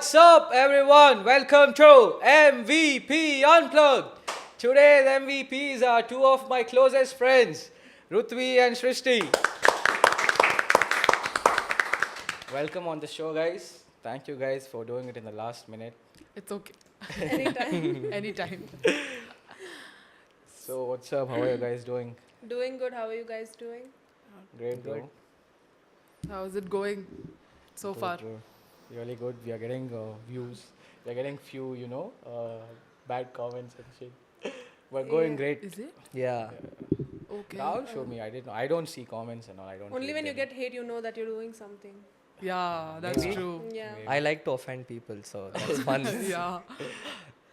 What's up, everyone? Welcome to MVP Unplugged. Today's MVPs are two of my closest friends, Rutvi and Shrishti. Welcome on the show, guys. Thank you guys for doing it in the last minute. It's okay. Anytime. Anytime. So, what's up? How are you guys doing? Doing good. How are you guys doing? Great, bro. How's it going so Good, far? bro. Really good. We are getting views. We are getting few, bad comments and shit. We're going Yeah. great. Is it? Yeah. Okay. Rahul showed me. I didn't know. I don't see comments and all. I don't. Only read when you them. get hate, you know that you're doing something. Yeah, that's Maybe. true. Yeah. Maybe. I like to offend people, so that's fun. Yeah,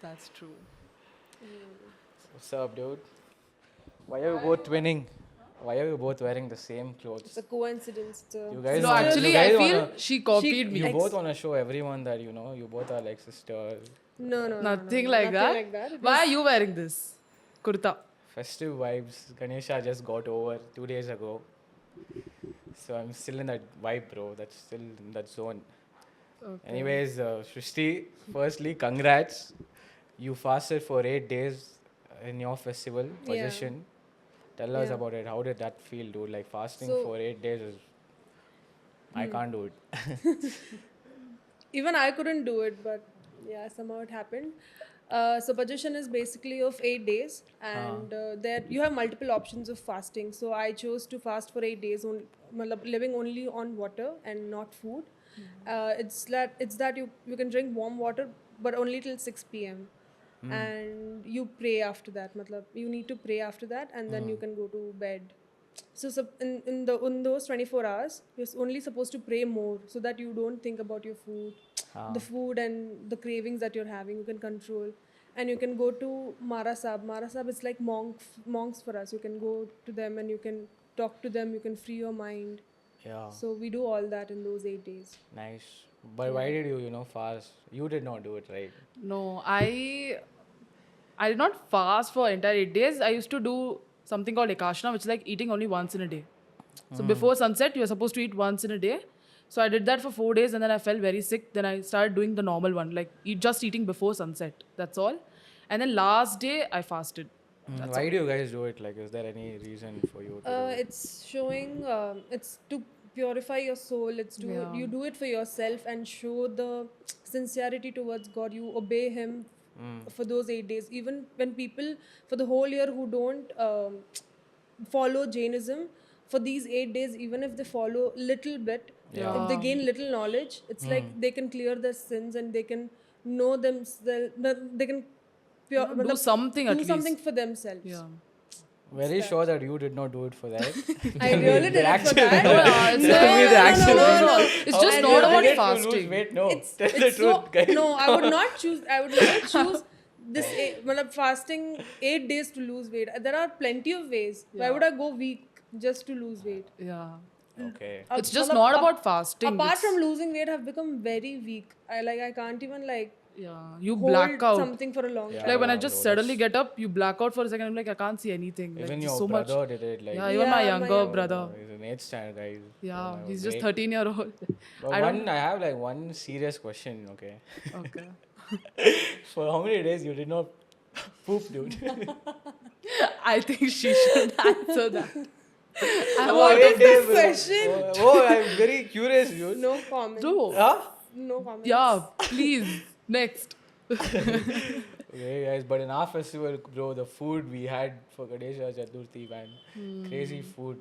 that's true. What's up, dude? Why are you both winning? Why are you both wearing the same clothes? It's a coincidence. You guys No, wanna- actually, you guys I feel wanna- she copied me. You both want to show everyone that you both are like sisters. No. Nothing like that. Nothing like that. It Why was- are you wearing this? Kurta. Festive vibes. Ganesha just got over 2 days ago. So I'm still in that vibe, bro. That's still in that zone. Okay. Anyways, Shrishti, firstly, congrats. You fasted for 8 days in your festival Yeah. position. Tell us Yeah. about it. How did that feel, dude? Like fasting So- for 8 days is. I can't do it. Even I couldn't do it, but yeah, somehow it happened. So Bajushan is basically of 8 days, and there you have multiple options of fasting. So I chose to fast for 8 days, living only on water and not food. It's that you can drink warm water, but only till 6 p.m. And you pray after that. You need to pray after that, and then you can go to bed. So in those 24 hours, you're only supposed to pray more, so that you don't think about your food, the food and the cravings that you're having. You can control, and you can go to Mara Sahib. Mara Sahib is like monks for us. You can go to them and you can talk to them. You can free your mind. Yeah. So we do all that in those 8 days. Nice. But why did you fast? You did not do it, right? No, I did not fast for entire 8 days. I used to do something called Ekashna, which is like eating only once in a day. So before sunset, you are supposed to eat once in a day. So I did that for 4 days, and then I felt very sick. Then I started doing the normal one, like just eating before sunset. That's all. And then last day I fasted. Why do you guys do it? Like, is there any reason for you to do it? It's showing. It's to purify your soul. It's to Yeah. you do it for yourself and show the sincerity towards God. You obey Him for those 8 days. Even when people for the whole year who don't follow Jainism, for these 8 days, even if they follow little bit, if they gain little knowledge, it's like they can clear their sins and they can know themselves. They can Do something at do something least. for themselves. Yeah. Very sure that you did not do it for that. I really did it for that. It's Tell me the actual reason. It's just How not did you about get to lose fasting. weight? No, It's tell the so, truth, guys. no, I would not choose. I would not choose this. Fasting 8 days to lose weight. There are plenty of ways. Why would I go weak just to lose weight? Yeah. Okay. It's just not about fasting. Apart It's- from losing weight, I've become very weak. I can't even yeah, you hold black out. something for a long time. Like when I Yeah, just bro, suddenly get up, you black out for a second. I'm like, I can't see anything. Like, Even there's your so much. brother did it. Like, Yeah, even my Yeah, my younger younger brother. He's an 8th standard guy. Yeah, he's Wait. just 13-year-old. But I have like one serious question. Okay. Okay. For how many days you did not poop, dude? I think she should answer that. What is 8 days, this bro. question? Oh, I'm very curious, dude. No comment. Do. Huh? No comment. Yeah, please. Next. Okay, guys, but in our festival, bro, the food we had for Ganesha Chaturthi, man, crazy food.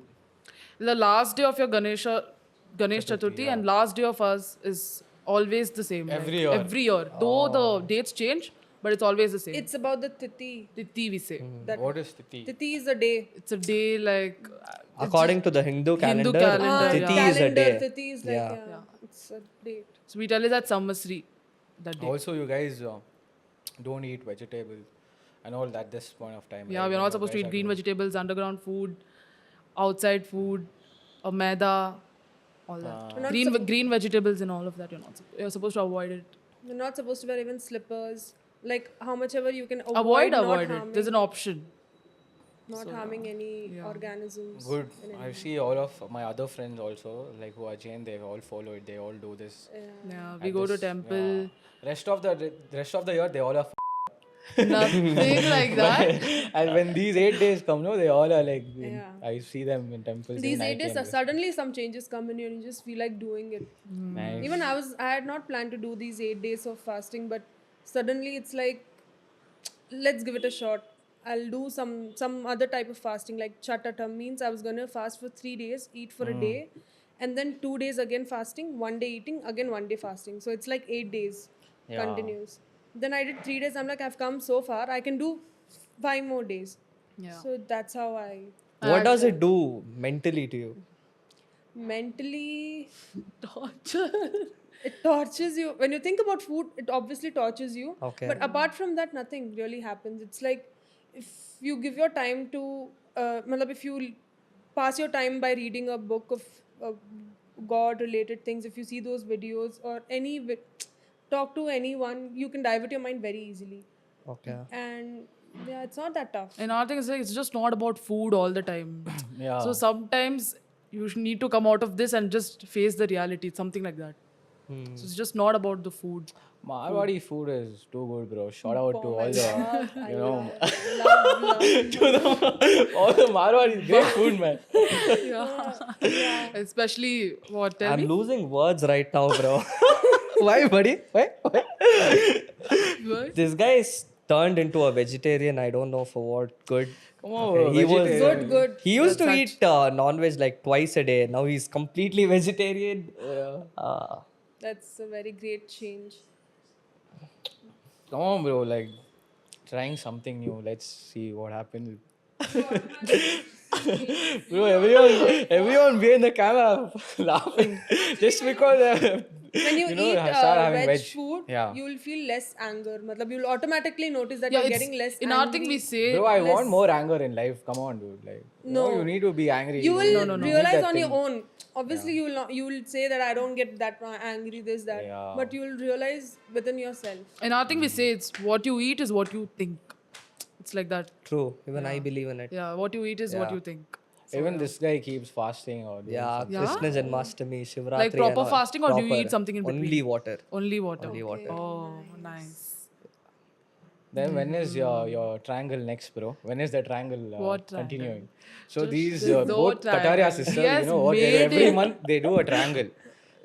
The last day of your Ganesh Chaturthi yeah. and last day of us is always the same. Every like, year. Every year. Though the dates change, but it's always the same. It's about the Tithi. Tithi we say. That What is Tithi? Tithi is a day. It's a day like According to the Hindu calendar, calendar, Tithi yeah. is a day. Tithi is like, Yeah. yeah, it's a date. so we tell you that Samvasri that day. Also, you guys don't eat vegetables and all that this point of time. Yeah, right? we're not You supposed to guys eat are green doing- vegetables, underground food, outside food, or maida, all that. We're not Green vegetables and all of that. You're supposed to avoid it. You're not supposed to wear even slippers. Like how much ever you can avoid Avoid not it. harming. There's an option. not harming any organisms. Good. in any I see all of my other friends also, like who are Jain, they all follow it. They all do this. Yeah, we At go to this- temple. yeah. Rest of the year, they all are. Nothing like that. And when these 8 days come, no, they all are like. Yeah. I see them in temples. These even I 8 days, came. suddenly some changes come in you and you just feel like doing it. Nice. Even I had not planned to do these 8 days of fasting, but suddenly it's like, let's give it a shot. I'll do some other type of fasting, like chatatam means I was gonna fast for 3 days, eat for a day, and then 2 days again fasting, 1 day eating, again 1 day fasting. So it's like 8 days Yeah. continuous. Then I did 3 days. I'm like, I've come so far. I can do 5 more days. Yeah. So that's how I What does it do mentally to you? mentally Torture. it tortures you. When you think about food, it obviously tortures you. Okay. But apart from that, nothing really happens. It's like if you give your time to, matlab if you pass your time by reading a book of God-related things, if you see those videos or talk to anyone, you can divert your mind very easily. Okay. And yeah, it's not that tough. And another thing is like it's just not about food all the time. Yeah. So sometimes you need to come out of this and just face the reality, something like that. So it's just not about the food. Marwadi food is too good, bro. Shout out to all the, I you know, love. all the Marwadi great food, man. Especially what? Tell I'm me. losing words right now, bro. Why, buddy? Why? What? This guy is turned into a vegetarian. I don't know for what good. Come on, bro. He was vegetarian. Good. He used to eat non-veg like twice a day. Now he's completely vegetarian. That's a very great change. Come on, bro. Like, trying something new. Let's see what happens. Bro, everyone behind the camera laughing just because When you, you know, eat start having veg, veg. food, Yeah. you will feel less anger. Matlab, you'll automatically notice that Yeah, you're it's getting less in angry. our thing we say. Bro, I want more anger in life. Come on, dude. Like, No. you need to be angry. You will need realize that on your thing. own. Obviously, you will not. You will say that I don't get that angry, this, that. Yeah. But you will realize within yourself. In our thing we say it's what you eat is what you think. It's like that. True. Even I believe in it. Yeah, what you eat is what you think. Even this guy keeps fasting or doing Yeah, something. Krishna Janmashtami, Shivratri. Like proper and all. fasting or do you Proper. eat something in between? Only water. Only water. Only water. Oh, nice. Then when is your triangle next, bro? When is the triangle What triangle? continuing? So these no both Tataria triangle. sisters, He has you know what? They do made every it. month they do a triangle.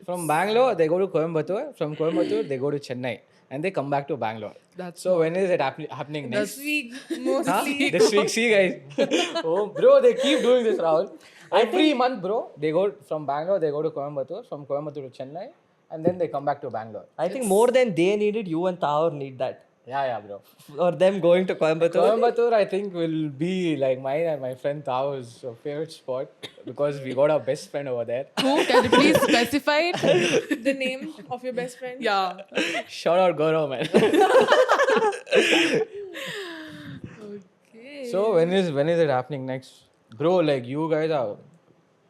From Bangalore they go to Coimbatore. From Coimbatore they go to Chennai, and they come back to Bangalore. That's So when is it happening next? This week, mostly. This week, see guys. Oh, bro, they keep doing this, Rahul. Every month, bro, they go from Bangalore, they go to Coimbatore, from Coimbatore to Chennai, and then they come back to Bangalore. I think more than they needed, you and Taur need that. Yeah, bro. Or them going to Coimbatore. Coimbatore, I think, will be like mine and my friend Tao's favorite spot because we got our best friend over there. Who? Can you please specify it? The name of your best friend. Yeah. Shout out Gaurav, man. Okay. So when is it happening next, bro? Like you guys are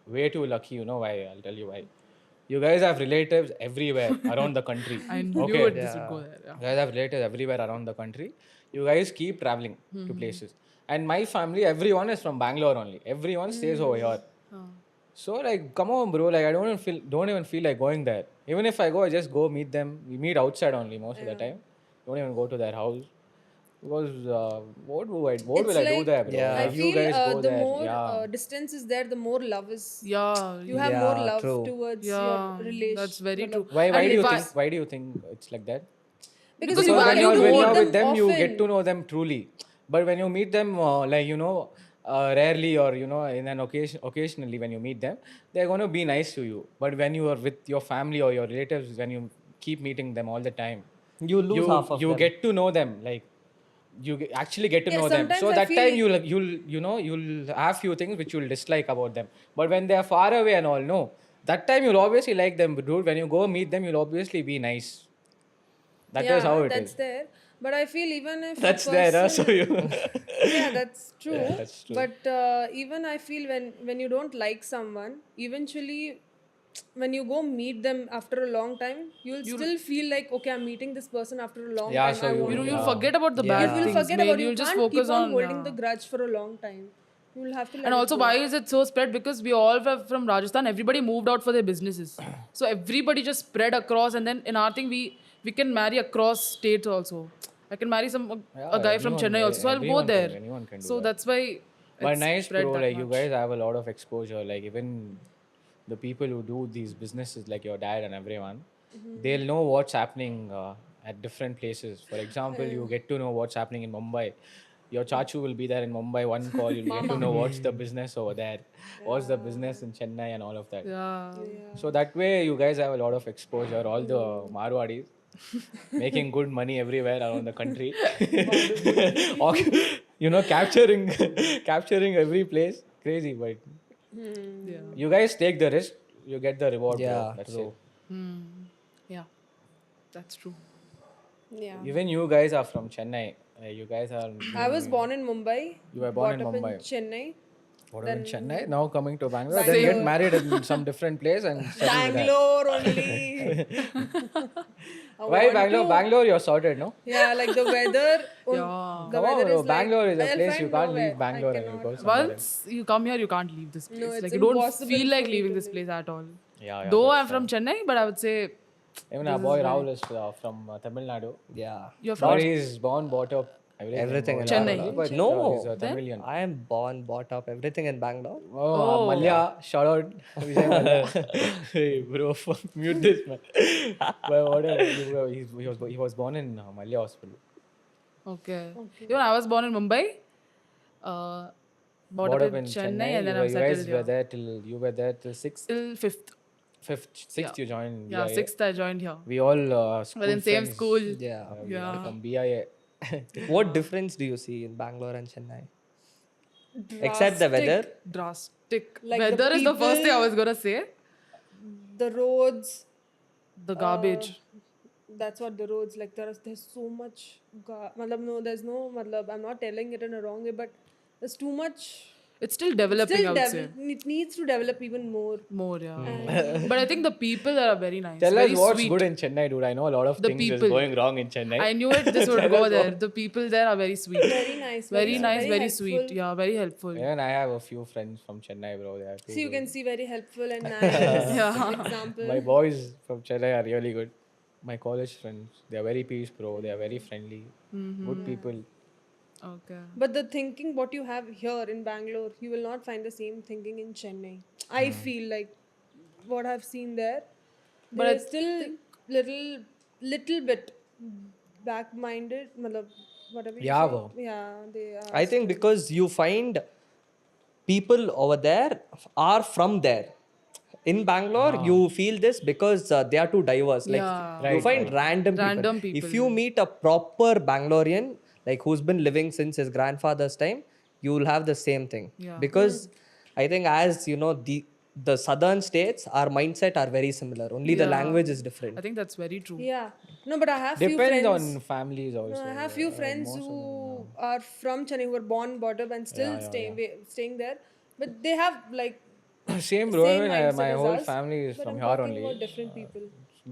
way too lucky. You know why? I'll tell you why. You guys have relatives everywhere around the country. I knew Okay. it. This would go there. Yeah. You guys have relatives everywhere around the country. You guys keep traveling to places. And my family, everyone is from Bangalore only. Everyone stays over here. So like, come on, bro. Like I don't even feel like going there. Even if I go, I just go meet them. We meet outside only most of the time. Don't even go to their house. Because what will I do there, bro? Yeah. I Like, you feel guys go the there. more Yeah. distance is there, the more love is. Yeah. You have Yeah, more love true. towards Yeah, your relation. that's very true. Why And do you if I- think? Why do you think it's like that? Because Because you when value you're them with them, you often. get to know them truly. But when you meet them, like rarely or in an occasionally when you meet them, they're going to be nice to you. But when you are with your family or your relatives, when you keep meeting them all the time, You lose half of you them. get to know them. Like actually get to Yeah, know them. sometimes So I that feel time you'll have few things which you'll dislike about them. But when they are far away and all, no, that time you'll obviously like them, dude. When you go meet them, you'll obviously be nice. That is how it that's is. there. But I feel even if a That's there, huh? person- So you. yeah, that's true. Yeah, that's true. But even I feel when you don't like someone, eventually, when you go meet them after a long time, you'll still feel like, okay, I'm meeting this person after a long Yeah, time. so I you- want You'll to- forget about the bad you will things. forget man. about. You You'll just can't focus keep on on holding the grudge for a long time. You will have to let And it also, go. why is it so spread? Because we all were from Rajasthan. Everybody moved out for their businesses, so everybody just spread across. And then in our thing, we can marry across states also. I can marry a guy from Chennai also, so I'll go there. Anyone can do So that. that's why But it's nice, spread bro. that Like you much. guys have a lot of exposure. Like even the people who do these businesses, like your dad and everyone, they'll know what's happening at different places. For example, you get to know what's happening in Mumbai. Your chachu will be there in Mumbai. One call, you'll get to know what's the business over there, what's the business in Chennai, and all of that. Yeah. So that way, you guys have a lot of exposure. All the Marwadis making good money everywhere around the country. Capturing capturing every place. Crazy, but Yeah. you guys take the risk, you get the reward, bro. Yeah, That's true. Yeah. That's true. Yeah. it. Even you guys are from Chennai. You guys are. I was born in Mumbai. You were born brought in up Mumbai. in Chennai. What in Chennai? Now coming to Bangalore. Then get Bangalore. married in some different place and settle there. Bangalore only. I Why want Bangalore? to- Bangalore, you're sorted, no? Yeah, like the weather. Yeah. The Come on, weather bro. is Bangalore like, is a I'll place you find can't nowhere. leave Bangalore I and you go cannot. somewhere else. Once you come here, you can't leave this place. it's Like you don't impossible feel like for me leaving to this leave. place at all. Yeah, Though that's I'm from Chennai, but I would say Even our boy Rahul is from Tamil Nadu. Yeah. you're from But he's born, brought up, Everything in Chennai. Bangalore. But No. he's a Tamilian. I am born, brought up, everything in Bangalore. Oh, Malya, shout out. Vijay Malya. Hey, bro, mute this, man. But whatever, he was born in Malya Hospital. Okay. Even I was born in Mumbai. Brought up in Chennai, and then I'm You guys settled were here. there till you were there till sixth, Till fifth. sixth you joined. Yeah, BIA. sixth I joined here. We all We're in same friends, school. Yeah. Yeah. from BIA. What difference do you see in Bangalore and Chennai? Except the weather. Drastic. Like the Weather is the first thing I people- was gonna say. The roads. The garbage. That's what the roads like. There's so much. There's no. I'm not telling it in a wrong way, but there's too much. It's still developing, I would say. It needs to develop even more. More, yeah. But I think the people there are very nice. Tell very us what's sweet. good in Chennai, dude. I know a lot of The things is people. going wrong in Chennai. I knew it. This would go there. The people there are very sweet. Very nice. Very nice, very helpful. sweet. Yeah, very helpful. Even I have a few friends from Chennai, bro. They are too See, you good. can see very helpful and nice. Yeah. Example. My boys from Chennai are really good. My college friends, they are very peace, bro. They are very friendly, good people. Okay. But the thinking what you have here in Bangalore, you will not find the same thinking in Chennai. I feel like what I've seen there, But they're still little bit back-minded. Whatever. You Yeah, say. bro. Yeah, they are. I think because you find people over there are from there. In Bangalore, you feel this because they are too diverse. Like Yeah. you find random Random people. people. If you meet a proper Bangalorean, like who's been living since his grandfather's time, you will have the same thing. Yeah. Because I think as you know, the southern states, our mindset are very similar. Only the Yeah. language is different. I think that's very true. Yeah. No, but I have few Depends friends. on families also. No, I have few friends who are from Chennai who were born, brought up, and still staying there. But they have like Same, bro. same Even mindset my as whole us, family is but from I'm here talking only. about different people.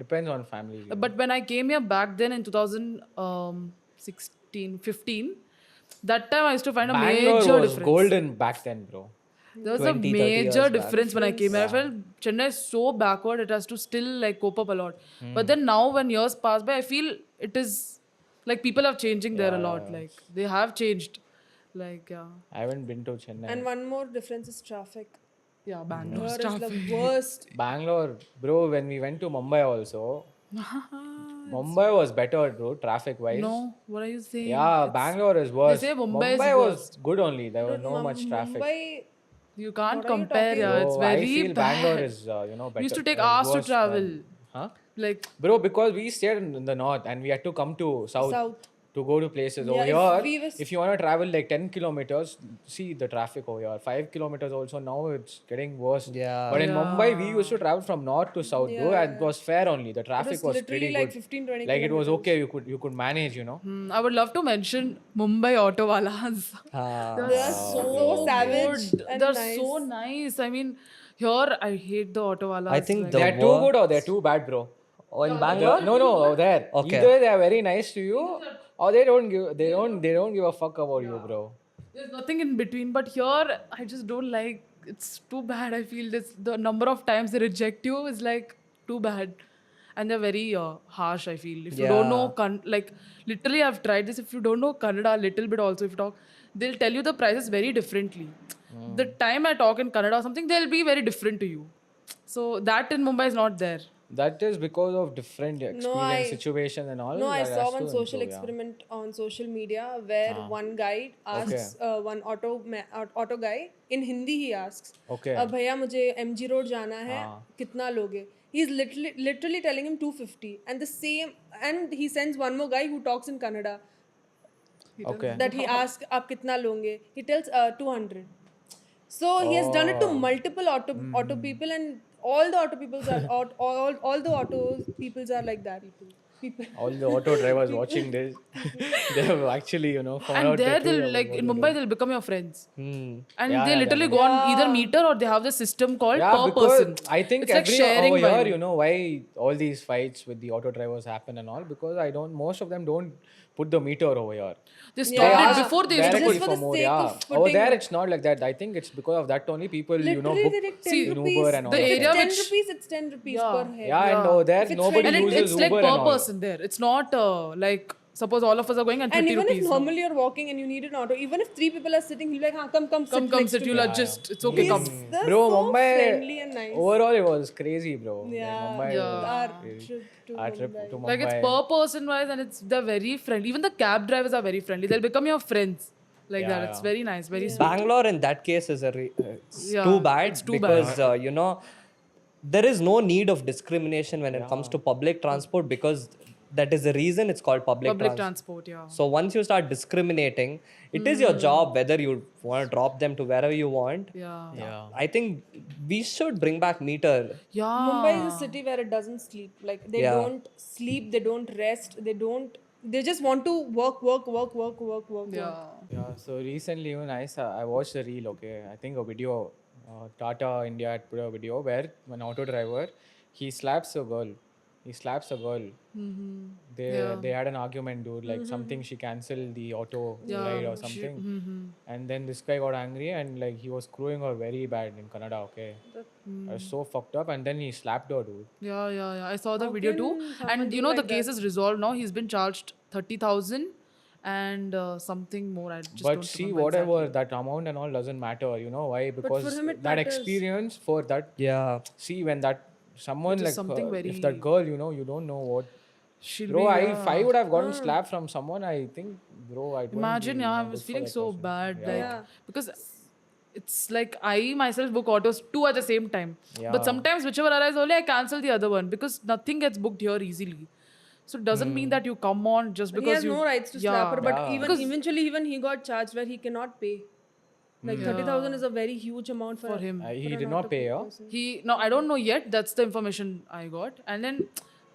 Depends on families. you know. But when I came here back then in 2016, 15, that time I used to find a Bangalore major was difference. golden back then, bro. There was a 20, 30 years major back. difference when I came here. I felt Chennai is so backward, it has to still like cope up a lot. But then now when years pass by, I feel it is like people are changing there a lot. Like they have changed. Like yeah. I haven't been to Chennai. And one more difference is traffic. Yeah, Bangalore Here stuff. is the worst. Bangalore, bro, when we went to Mumbai also, Mumbai was better, bro, traffic wise. No, what are you saying? Yeah, Bangalore is worse. say Mumbai is was good only. There was no much traffic. Mumbai, You can't What are you compare, talking yeah. It's Bro, I very feel bad. Bangalore is, better. We used to take was hours to worse travel. Huh? Like Bro, because we stayed in the north and we had to come to south. To go to places Yeah, over if here, we was- if you want to travel like 10 kilometers, see the traffic over here. 5 kilometers also now it's getting worse. Yeah. But in Mumbai, we used to travel from north to south, bro, and it was fair only. The traffic was literally pretty like good. 15-20 Like it was okay. You could manage, you know. I would love to mention Mumbai auto walas. Ah. They are so savage Good. and They're nice. so nice. I mean, here I hate the auto walas. I think like, the They're too good or they're too bad, bro. Oh, in Bangalore? No, there. Okay. Either they are very nice to you, or they don't give a fuck about you, bro. There's nothing in between. But here, I just don't like. It's too bad. I feel this. The number of times they reject you is like too bad, and they're very harsh. I feel if you don't know, like literally, I've tried this. If you don't know Kannada a little bit, also if you talk, they'll tell you the prices very differently. The time I talk in Kannada or something, they'll be very different to you. So that in Mumbai is not there. That is because of different experience, situation, and all. No, I that saw has one to social improve, yeah. experiment on social media where one guy asks one auto guy in Hindi. He asks, Okay. भैया मुझे MG Road जाना है, कितना लोगे? He's literally telling him 250, and the same, and he sends one more guy who talks in Kannada Okay. that he asks, आप कितना लोगे? He tells 200. So he has done it to multiple auto people, and all the auto peoples are all the auto peoples are like that. People. All the auto drivers watching this, they have actually, found And out there the truth they'll about like what in they Mumbai do. they'll become your friends. And Yeah, they yeah, literally that go on either meter or they have the system called Yeah, per because person. I think it's like every sharing over here, value. you know why all these fights with the auto drivers happen and all, because most of them don't put the meter over here. They stopped it before they used to Directly put for it. the for more, sake yeah. of Over putting there, it. it's not like that. I think it's because of that only people, Literally, book they take 10 in rupees. Uber and all The that. If area it's 10 which- rupees, it's 10 rupees per head. Yeah, and over there, If it's nobody 20 And uses it's like Uber per and all. person there. It's not like suppose all of us are going and 30 And even rupees. if normally you're walking and you need an auto, even if 3 people are sitting, he'll be like, "Haan, come come next sit, to you'll me." adjust. It's okay, come. They're Bro, so Mumbai, friendly and nice. overall, it was crazy, bro. Like, Yeah. Mumbai was Our crazy. trip to Our trip Mumbai. to Mumbai. Like it's per person wise and they're very friendly. Even the cab drivers are very friendly. They'll become your friends. Like that. It's very nice, very sweet. Bangalore in that case is it's Yeah, too bad it's too because there is no need of discrimination when it comes to public transport because that is the reason it's called public transport, yeah. So once you start discriminating, it is your job whether you want to drop them to wherever you want. Yeah. I think we should bring back meter. Yeah. Mumbai is a city where it doesn't sleep. Like they Yeah. don't sleep, they don't rest, they just want to work. Yeah. Yeah, so recently even I watched a reel, okay. I think a video, Tata India had put a video where an auto driver, he slaps a girl. They had an argument, dude, like something she cancelled the auto ride or something. And then this guy got angry and like he was screwing her very bad in Kannada, okay. I was so fucked up and then he slapped her, dude. Yeah. I saw the video too. And you know the case is resolved now. He's been charged 30,000 and something more. I just But don't see, remember whatever, exactly. that amount and all doesn't matter, you know why? Because him it that matters. experience for that, Yeah. see, when that someone Which is like something if very- that girl, you don't know what. She'll Bro, be, if I would have gotten slapped from someone, I think, bro, I Imagine, I was feeling so bad. Like, Yeah. because it's like I myself book autos two at the same time. Yeah. But sometimes whichever arrives early, I cancel the other one because nothing gets booked here easily. So it doesn't mean that you come on just He because has you. no rights to slap her, but Yeah. even eventually he got charged where he cannot pay. Like 30,000 is a very huge amount for him. He did not pay, huh? I don't know yet. That's the information I got. And then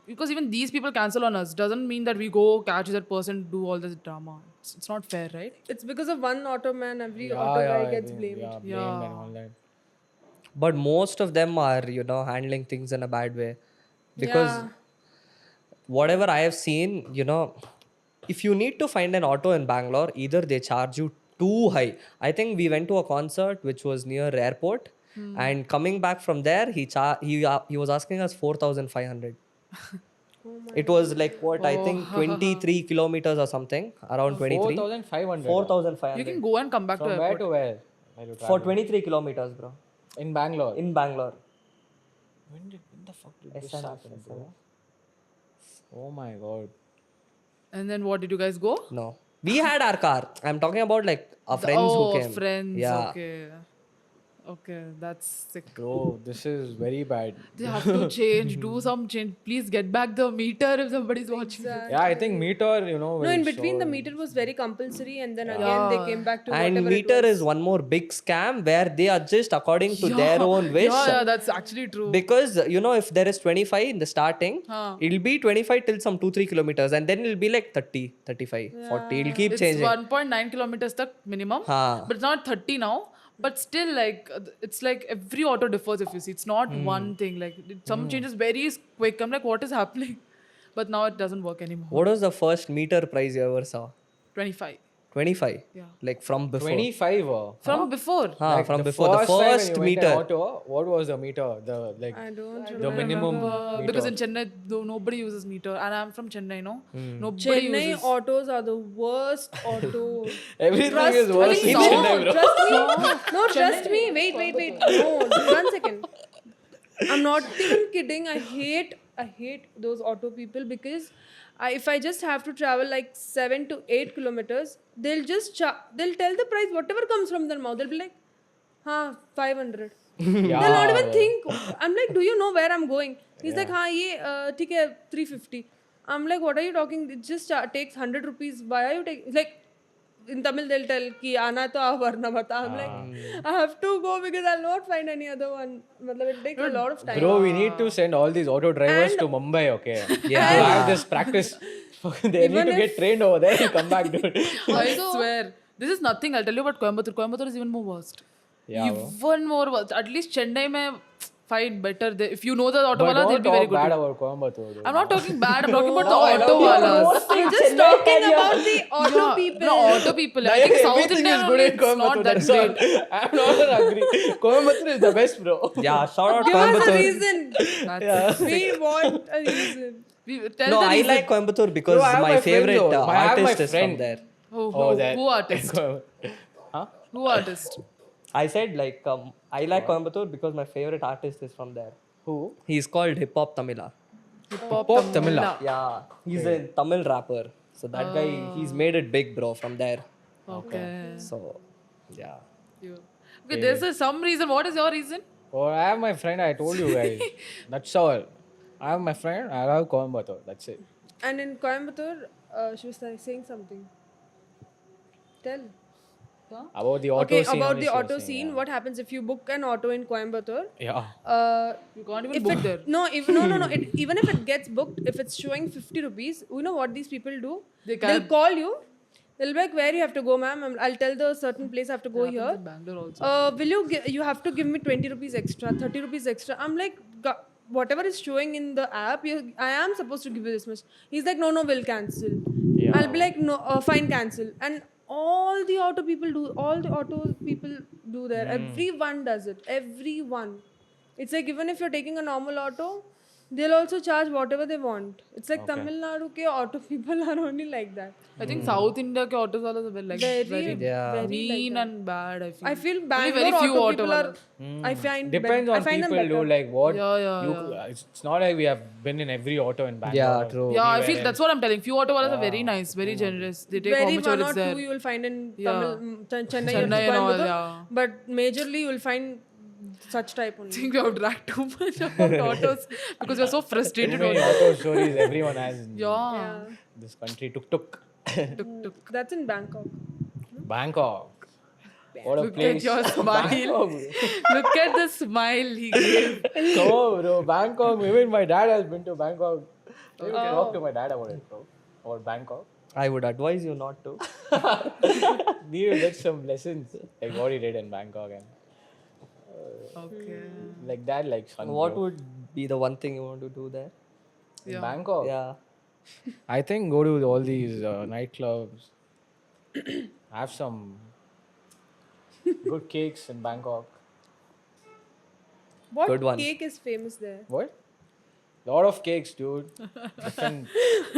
because even these people cancel on us doesn't mean that we go catch that person, do all this drama. It's not fair, right? It's because of one auto man, every auto guy gets blamed. Yeah, blamed and all that. But most of them are, handling things in a bad way. Because whatever I have seen, if you need to find an auto in Bangalore, either they charge you too high. I think we went to a concert which was near airport, and coming back from there, he was asking us 4,500. It was like what I think 23 kilometers or something, around 23. 4,500. 4,500 You can go and come back From to where airport. to where? While you for travel? 23 kilometers, bro. In Bangalore. In Bangalore. When the fuck did this happen, bro? Oh my god. And then what did you guys go? No, we had our car. I'm talking about like our friends who came. Friends. Yeah. Okay, that's sick. Bro, this is very bad. They have to change, do some change. Please get back the meter if somebody's watching. Yeah, I think meter, No, will in between show- the meter was very compulsory, and then again they came back to And whatever meter it was. is one more big scam where they adjust according to their own wish. Yeah, that's actually true. Because if there is 25 in the starting, it'll be 25 till some 2-3 kilometers, and then it'll be like 30, 35, 40. It'll keep It's changing. 1.9 kilometers tak minimum, Haan. but it's not 30 now. But still, like it's like every auto differs. If you see, it's not one thing. Like some changes very quick. I'm like, what is happening? But now it doesn't work anymore. What was the first meter price you ever saw? 25. 25. Yeah. Like from before. 25 From before. like from the before. The time when first you went meter. in auto, what was the meter? The like I don't the minimum meter. Because in Chennai, though, nobody uses meter, and I'm from Chennai, no? Nobody Chennai uses. autos are the worst autos. Everything is worse in South- Chennai, bro. Trust me. No, trust me. Wait. No, 1 second. I'm not even kidding. I hate those auto people because if I just have to travel like 7 to 8 kilometers, they'll tell the price whatever comes from their mouth. They'll be like, 500. They'll not even think. I'm like, do you know where I'm going? He's like, ye theek hai 350. I'm like, what are you talking? It just takes 100 rupees. Why are you taking? Like, in Tamil they'll tell ki aana to aa varna bata. I'm like, I have to go because I'll not find any other one. Matlab, it takes a lot of time. Bro, we need to send all these auto drivers to Mumbai, okay? Yeah. To have this practice. They need to get trained over there and come back, dude. I swear. This is nothing. I'll tell you about Coimbatore. Coimbatore is even more worst. Yeah, bro. Even more worst. At least Chennai mein fine, better. If you know the auto But wala, they'll don't be very talk good. bad about Coimbatore, dude. I'm not talking bad. I'm talking about the auto walas. I'm just talking about the auto people. No, auto people. I think South Everything India is good in it's not Coimbatore, that that's all. great. I'm not agree. Coimbatore is the best, bro. Yeah, shout out Give us a Coimbatore. reason. That's We want a reason. We tell No, the I reason. like Coimbatore because Bro, I have my my friend favorite though. I have my artist is from friend. there. Oh, that. who artist? Huh? Who artist? I said like I like Coimbatore because my favorite artist is from there. Who? He's called Hip Hop Tamila. Hip-hop Pop Tamila. Yeah, he's a Tamil rapper. So that guy, he's made it big, bro, from there. Okay. So, yeah. Okay, there's some reason. What is your reason? Oh, I have my friend. I told you guys. That's all. I have my friend. I love Coimbatore. That's it. And in Coimbatore, she was saying something. Tell. About the auto Okay, scene. about only the she was auto saying, scene. yeah. What happens if you book an auto in Coimbatore? Yeah. You can't even If book it, there. no, if, no, no, no. Even if it gets booked, if it's showing 50 rupees, you know what these people do? They'll call you. They'll be like, where you have to go, ma'am? I'll tell the certain place I have to go here. In Bangalore also. Will you have to give me 20 rupees extra, 30 rupees extra. I'm like, whatever is showing in the app, I am supposed to give you this much. He's like, no, we'll cancel. Yeah. I'll be like, no, fine, cancel. And all the auto people do there. Everyone does it. Everyone. It's like even if you're taking a normal auto, they'll also charge whatever they want. It's like Tamil Nadu ke auto people are only like that. I think South India ke autos walas are very Yeah. mean and bad. I feel. I feel Only Bangalore very few auto auto people are. walas. I find Depends I on find them people, better. dude. Like what? Yeah. It's not like we have been in every auto in Bangalore. Yeah, true. Yeah, I Anywhere feel else. that's what I'm telling. Few auto walas are very nice, very generous. They take how Very much one it's or there. two you will find in Yeah. Chennai Chennai and and all, Coimbatore. yeah. But majorly you will find such type I only. think we have dragged too much about autos because we're so Too frustrated. many with auto stories everyone has in Yeah. this country. Tuk. Tuk. That's in Bangkok. Bangkok. What a Look place. at your smile. Bangkok, bro. Look at the smile he gave. Come on, bro. Bangkok. Even my dad has been to Bangkok. You can talk to my dad about it, bro. About Bangkok. I would advise you not to. Need to get some lessons. Like what he did in Bangkok and Okay. like that, like fun. What bro. would be the one thing you want to do there? In Bangkok? Yeah. I think go to all these nightclubs. Have some good cakes in Bangkok. What Good one. cake is famous there? What? Lot of cakes, dude. Different.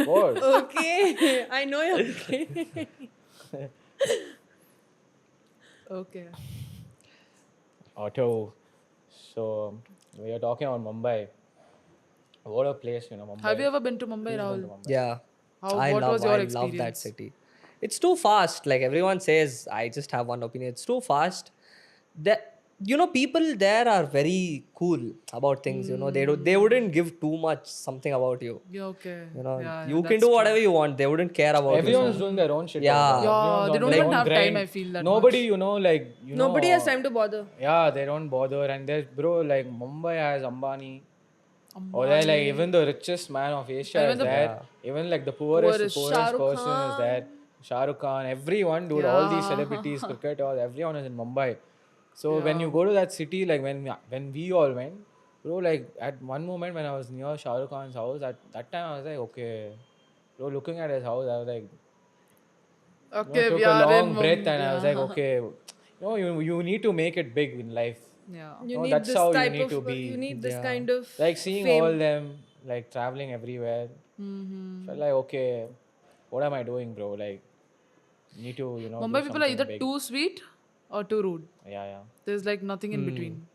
What? Okay, I know you're okay. Okay. Auto. So we are talking about Mumbai. What a place, Mumbai. Have you ever been to Mumbai, Rahul? Yeah. What was your I love that experience? city. It's too fast. Like everyone says, I just have one opinion. It's too fast. People there are very cool about things. They wouldn't give too much something about you. Yeah, okay. You can do whatever you want. They wouldn't care about Everyone's you. doing their own shit. Yeah. over there. Yeah, Everyone's they on don't their even own have grind. time, I feel that Nobody, Nobody has time to bother. Yeah, they don't bother. And there's, bro, like Mumbai has Ambani. Or they're like even the richest man of Asia is there. Even like the poorest Shah Rukh person is there. Shah Rukh Khan, everyone, dude, all these celebrities, cricketers, everyone is in Mumbai. So when you go to that city, like when we all went, bro, like at one moment when I was near Shah Rukh Khan's house, at that time I was like, okay, bro, looking at his house, I was like, Okay, took we a are long in breath and I was like, yeah. okay, you need to make it big in life. Yeah. You No, need that's this how you type need of to be. you need this Yeah. kind of Like seeing fame. all them like traveling everywhere. Felt like, okay, what am I doing, bro? Like, need to Mumbai do people are either something big. too sweet or too rude. Yeah. There's like nothing in between.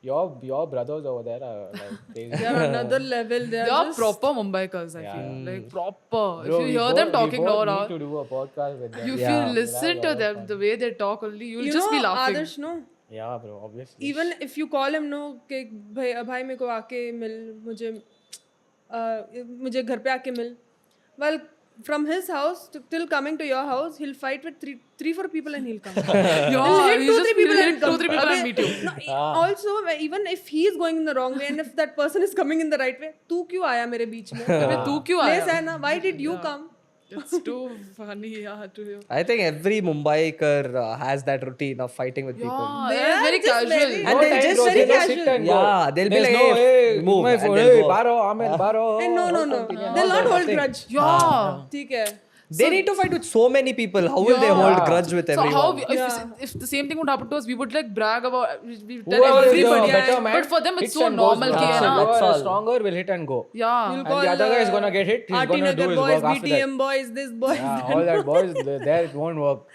Your brothers over there are like crazy. They are another level. They They are are just proper Mumbaikas, I feel. Like proper. Bro, if you we hear both- them talking we both loud, need to do a podcast with them. if Yeah. you listen to them, the way they talk only, you'll just be laughing. Adarsh, no. Yeah, bro, obviously. Even if you call him, no, कि भाई मेरे को आके मिल मुझे घर पे आके मिल. Well, from his house till coming to your house, he'll fight with three, 4 people and he'll come. Yeah, He'll hit he's 2, just 3 people he'll and hit come. 2, 3 people and Abhi- meet you. No, also, even if he is going in the wrong way and if that person is coming in the right way, तू क्यों आया मेरे बीच में? अबे तू क्यों Place आया? है ना? Why did you come? It's too funny, yeah, to hear. I think every Mumbaiker has that routine of fighting with people. Yeah, They it's are very just casual. very- And No they'll time, just bro, very they just sit casual. and go. Yeah, they'll be There's like, no, "Hey, hey, move," my and phone, they'll hey, go. baro, Ahmed, baro. And no. Continue. They'll not hold Nothing. grudge. Yeah. ठीक है. They need to fight with so many people. How will they hold grudge with So everyone? how we, if the same thing would happen to us, we would like brag about we tell Whoever is the everybody. better man But for them, it's hits so and goes, normal. bro. कि है So ना? that's whoever all. is stronger will hit and go. Yeah. You'll And the other guy is gonna get hit. He's RT gonna do Nagar his boys, work after that. BTM boys, this boys. Yeah, all that boys, there it won't work.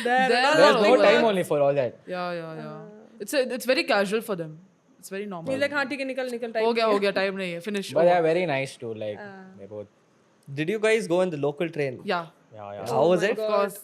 There. There There's all no over. time only for all that. Yeah. It's very casual for them. It's very normal. He's like, हाँ ठीक है निकल time. हो गया time नहीं है finish. But they're very nice too. Like they both. Did you guys go in the local train? Yeah, Yeah. How was it? of course.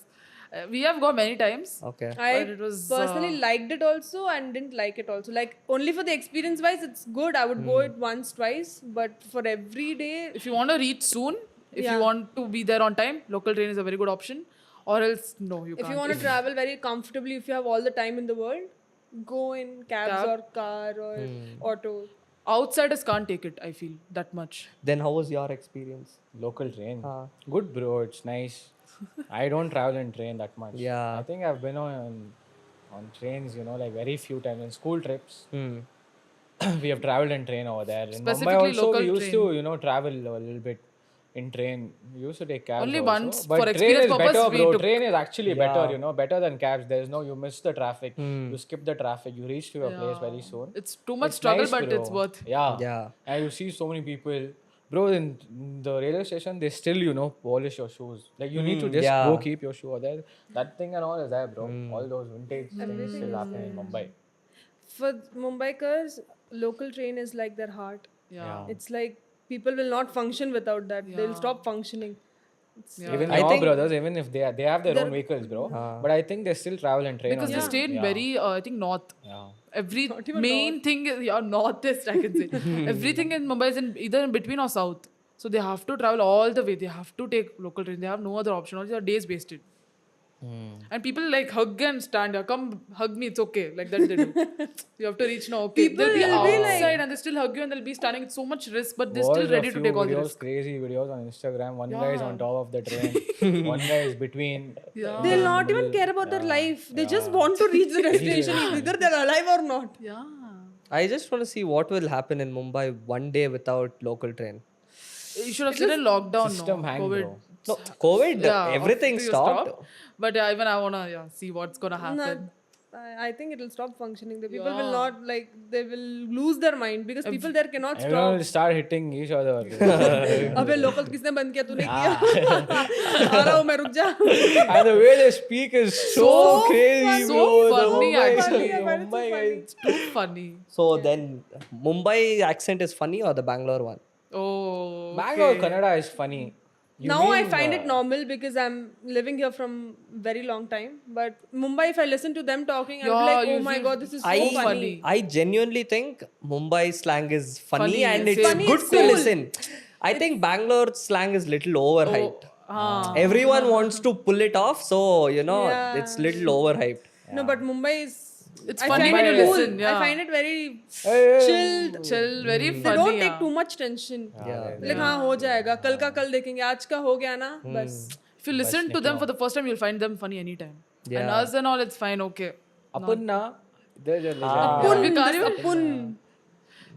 We have gone many times. Okay. I But it was, personally liked it also and didn't like it also. Like only for the experience wise, it's good. I would go it once, twice, but for every day, If you want to reach soon, if Yeah. you want to be there on time, local train is a very good option. Or else, no, you if can't. you want to travel very comfortably, if you have all the time in the world, go in cabs Cab. or car or auto. Outsiders can't take it, I feel, that much. Then how was your experience? Local train. Ah. Good, bro. It's nice. I don't travel in train that much. Yeah. I think I've been on trains, like very few times in school trips. We have traveled in train over there. In Mumbai Specifically also, local we used train. to, travel a little bit in train. We used to take cabs Only also. once, But for train experience is purpose, better, we bro. took- Train is actually better, Yeah. better than cabs. There's no, you miss the traffic. You skip the traffic. You reach to your place very soon. It's too much It's struggle, nice, but bro. it's worth. Yeah. Yeah. And you see so many people. Bro, in the railway station, they still, polish your shoes. Like, you need to just yeah. go keep your shoe there. That thing and all is there, bro. All those vintage things still happen in Mumbai. For Mumbaikars, local train is like their heart. Yeah. It's like people will not function without that. They'll stop functioning. Even I your think- brothers, even if they have their own vehicles, bro. But I think they still travel and train Because on they them. stayed very, I think, north. Yeah. Every main thing is, northeast, I can say. Everything in Mumbai is either in between or south. So they have to travel all the way. They have to take local train. They have no other option. All their days wasted. And people like hug and stand. Come hug me, it's okay. Like that they do. You have to reach now. Okay. They'll be will be outside and they still hug you and they'll be standing. It's so much risk, but they're still Watched a ready to few take all the videos, risk. crazy videos on Instagram. One guy is on top of the train. One guy is between. Yeah. They'll not even care about their life. They just want to reach the destination, either they're alive or not. Yeah. I just want to see what will happen in Mumbai one day without local train. You should have said in lockdown. System no? hang, COVID. bro. No, COVID, Yeah, everything you stopped. But yeah, even I wanna see what's gonna happen. I think it'll stop functioning. The people will not they will lose their mind because people there cannot Everyone stop. will start hitting each other. अबे local किसने बंद किया तूने किया आ रहा हूँ मैं रुक जा And the way they speak is so crazy, so bro. The funny, Mumbai- actually. Mumbai guys. It's too funny. So then, Mumbai accent is funny or the Bangalore one? Oh. Bangalore Kannada is funny. You now I mean, find it normal because I'm living here from very long time. But Mumbai, if I listen to them talking, I'll be Yeah, like, oh you my feel god, this is so I funny. I genuinely think Mumbai slang is funny, Funny, and it's same. good It's to cool. listen. I think Bangalore slang is little overhyped. Ah. Everyone wants to pull it off, so Yeah. it's little overhyped. No, but Mumbai is. It's I funny find when it you cool. listen. Yeah. I find it very Hey, chilled. Chill, very They funny. don't take yeah. too much tension. Yeah. Like हाँ हो जाएगा कल का कल देखेंगे आज का हो गया ना बस If you listen to them for the first time, you'll find them funny anytime. And Yeah. us and all, it's fine, okay. Apunna. There's a Apun, We can't this even- apun.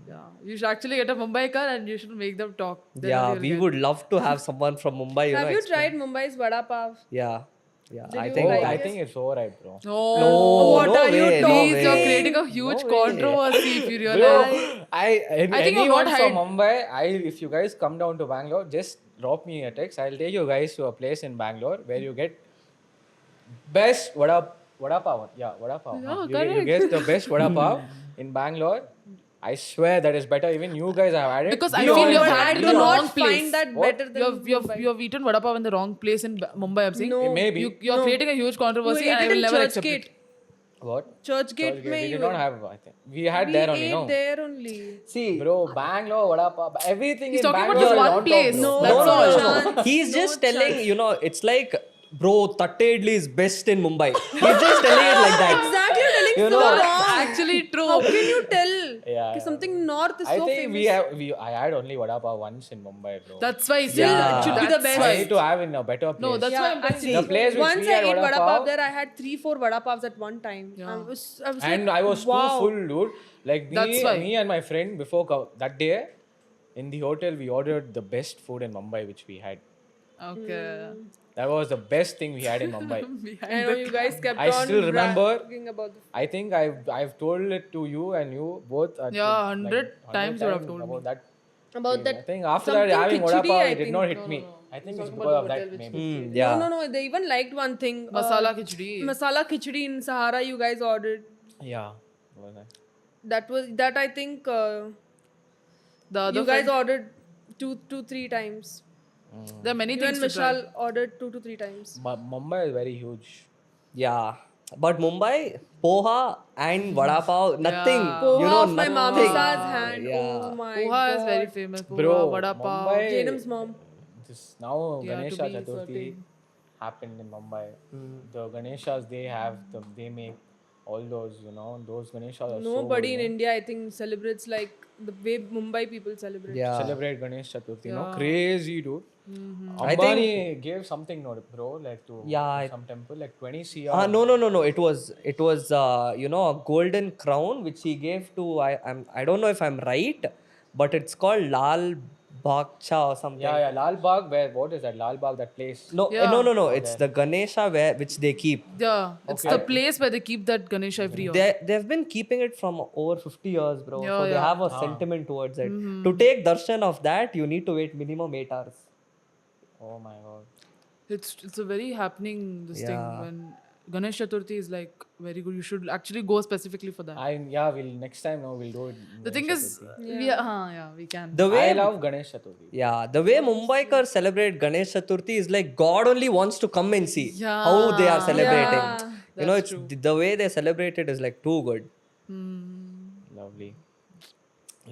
Yeah. You should actually get a Mumbai car and you should make them talk. Then Yeah, you'll we get- would love to have someone from Mumbai. Have you explain. tried Mumbai's vada pav? Yeah. Yeah, Did I you think like I it? think it's alright, bro. No. What no are you way, no talking? Please, you're way. creating a huge No way. controversy if you Bro, realize. I think you've anyone not from had- Mumbai, if you guys come down to Bangalore, just drop me a text. I'll take you guys to a place in Bangalore where you get best vada pav. Yeah, vada pav. Yeah, You get the best vada pav in Bangalore. I swear that is better. Even you guys have had it. Because I Be feel honest, you've man. had I it Be in the honest. wrong not place. find that What? better than Mumbai. You have eaten vada pav in the wrong place in Mumbai, I'm saying. No. Maybe. You're No. creating a huge controversy You and ate I it will in never accept Churchgate. it. What? Churchgate We mein did you not have. I think we had we there only. ate No. there only. See, Bro, Bangalore vada pav. Everything He's in talking about Bangalore this is one on top, place. bro. No, That's no, all. chance. He's No just telling, chance. you know, it's like, bro, Tatte Idli is best in Mumbai. He's just telling it like that. Exactly, you're telling You so know, wrong. That's actually true. How can you tell? Yeah. Something north is I so think famous. I had only vada pav once in Mumbai, bro. That's why Still, it should be the that's best. I why. need to have in a better place. No, that's why I'm actually, The place which once we I had ate vada vada pav- pav there, I had 3-4 vada pavs at one time. Yeah. I was And like, I was wow. too full, dude. Like That's why. me and my friend before that day in the hotel, we ordered the best food in Mumbai, which we had. Okay. That was the best thing we had in Mumbai. I know you guys kept I on still remember- bragging about the I think I've told it to you and you both. Yeah, 100 times you would have told about me. that. about I that. think after that something having vada khichdi, pav, I it did think. not hit No, me. no, no. I think He's it's talking because about of the that hotel which maybe. we Yeah. No. They even liked one thing. Masala khichdi. Masala khichdi in Sahara. You guys ordered. Yeah. Was that? That I think The other you guys friend- ordered two, 3 times. there are many You and things to try. Vishal ordered 2 to 3 times. Mumbai is very huge. Yeah. But Mumbai, poha and vada pav, nothing. Poha You know, of my nothing. mamisa's hand. Yeah. Oh my Poha god. is very famous. Poha, Bro, vada pav. Mumbai- Janam's mom. This now Yeah, to Ganesha be Chaturthi certain. happened in Mumbai. The Ganeshas they make all those, those Ganeshas are Nobody so in good, India, I think, celebrates like the way Mumbai people celebrate. Yeah. Celebrate Ganesh Chaturthi, Yeah. crazy dude. I Ambani gave something, no, bro, like to Yeah, some temple, like 20 CR. No. It was a golden crown which he gave to I don't know if I'm right, but it's called Lal Baksha or something. Yeah, Lal Bagh, what is that? Lal Bagh, that place. No, Yeah. no. It's the Ganesha which they keep. Yeah, it's the place where they keep that Ganesha every year. They've been keeping it from over 50 years, bro. Yeah, So they yeah. have a sentiment towards it. To take darshan of that, you need to wait minimum 8 hours. Oh my god. It's a very happening this thing Yeah. when Ganesh Chaturthi is like very good. You should actually go specifically for that. We'll next time now we'll do it. The thing Ganesh is, Chaturthi. we can. The way I love Ganesh Chaturthi. Yeah, the way Mumbaikars celebrate Ganesh Chaturthi is like God only wants to come and see how they are celebrating. Yeah, You know, it's the way they celebrate it is like too good. Lovely.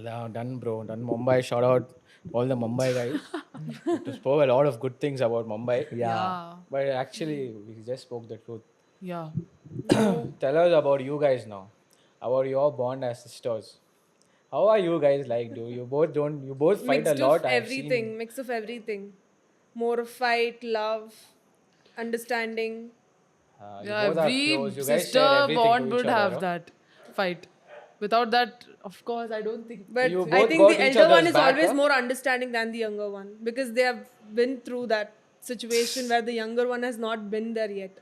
Done, bro. Done. Mumbai. Shout out all the Mumbai guys. We spoke a lot of good things about Mumbai. Yeah. But actually, we just spoke the truth. Yeah. Tell us about you guys now. About your bond as sisters. How are you guys like? Do you both don't? You both fight Mixed a lot. of everything. Mix of everything. More of fight, love, understanding. Yeah, you both are every close. You guys share sister everything bond to each would other, have no? that fight. Without that, of course, I don't think. But You I both think got the each elder one other's is back, always huh? more understanding than the younger one because they have been through that situation where the younger one has not been there yet.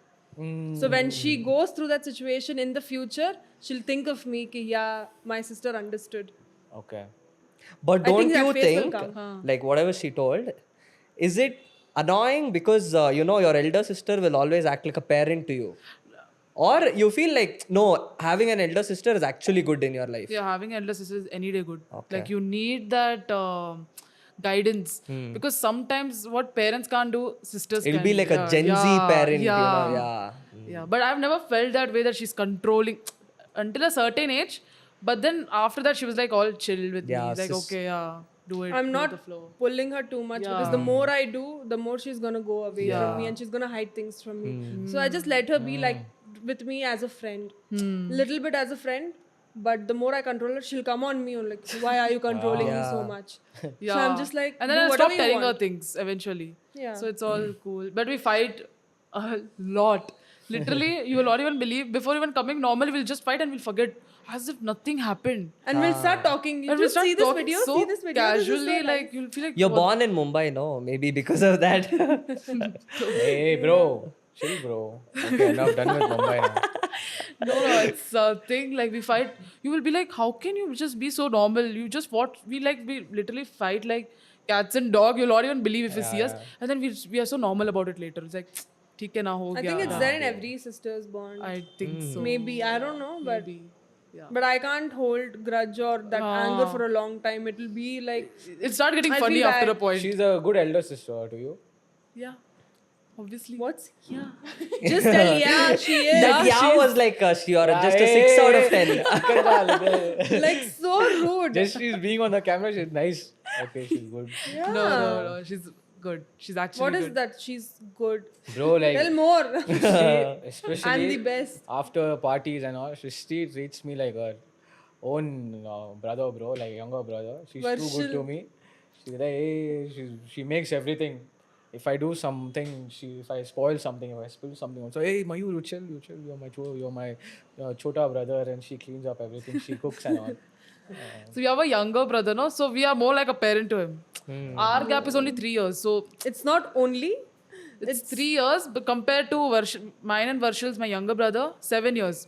So when she goes through that situation in the future, she'll think of me ki yeah, my sister understood. Okay. But I don't think that you face will think, come. like whatever she told, is it annoying because your elder sister will always act like a parent to you? Or you feel like, no, having an elder sister is actually good in your life? Yeah, having elder sisters is any day good. Okay. Like you need that guidance because sometimes what parents can't do, sisters It'll can. be like a Gen Z parent, Yeah. yeah. Yeah, but I've never felt that way that she's controlling until a certain age. But then after that, she was like all chill with Yeah, me. Like, okay, yeah, do it. I'm go with not the flow. pulling her too much because the more I do, the more she's gonna go away from me and she's gonna hide things from me. So I just let her be like with me as a friend, little bit as a friend. But the more I control her, she'll come on me on like, why are you controlling me so much? Yeah. So I'm just like, and then do I'll whatever stop you telling her want. things eventually. Yeah. So it's all cool. But we fight a lot. Literally, you will not even believe. Before even coming normal, we'll just fight and we'll forget as if nothing happened. And we'll start talking. You And we'll just start see this talking video, so see this video. This is so casually, nice. like you'll feel like You're born in Mumbai, no? Maybe because of that. Hey, bro. Chill, bro. Okay, enough done with Mumbai now. No, it's a thing like we fight. You will be like, how can you just be so normal? You just what we literally fight like cats and dog. You'll not even believe if you see us, and then we are so normal about it later. It's like, ठीक है ना हो I गया. think it's there in every sister's bond. I think so. Maybe, I don't know, but Maybe. Yeah. but I can't hold grudge or that anger for a long time. It will be like It started getting I funny feel after a bad. point. She's a good elder sister to you. Yeah. Obviously. what's just tell yeah she is That was like sure, just a 6 out of 10. like so rude. Just she's being on the camera, she's nice. Okay, she's good. Yeah. No. She's good. She's actually What is good. that? She's good. Bro, like Tell more. especially I'm the best. after parties and all, she treats me like her own brother, bro, like younger brother. She's too good Varshil. to me. She's like, hey, she makes everything. If I do something, if I spoil something, if I spill something, so hey, Mayur, you chill, you're my chota brother, and she cleans up everything. She cooks and all. So we have a younger brother, no? So we are more like a parent to him. Our gap is only 3 years. So It's not only. it's 3 years, but compared to mine and Varshil's, my younger brother, 7 years.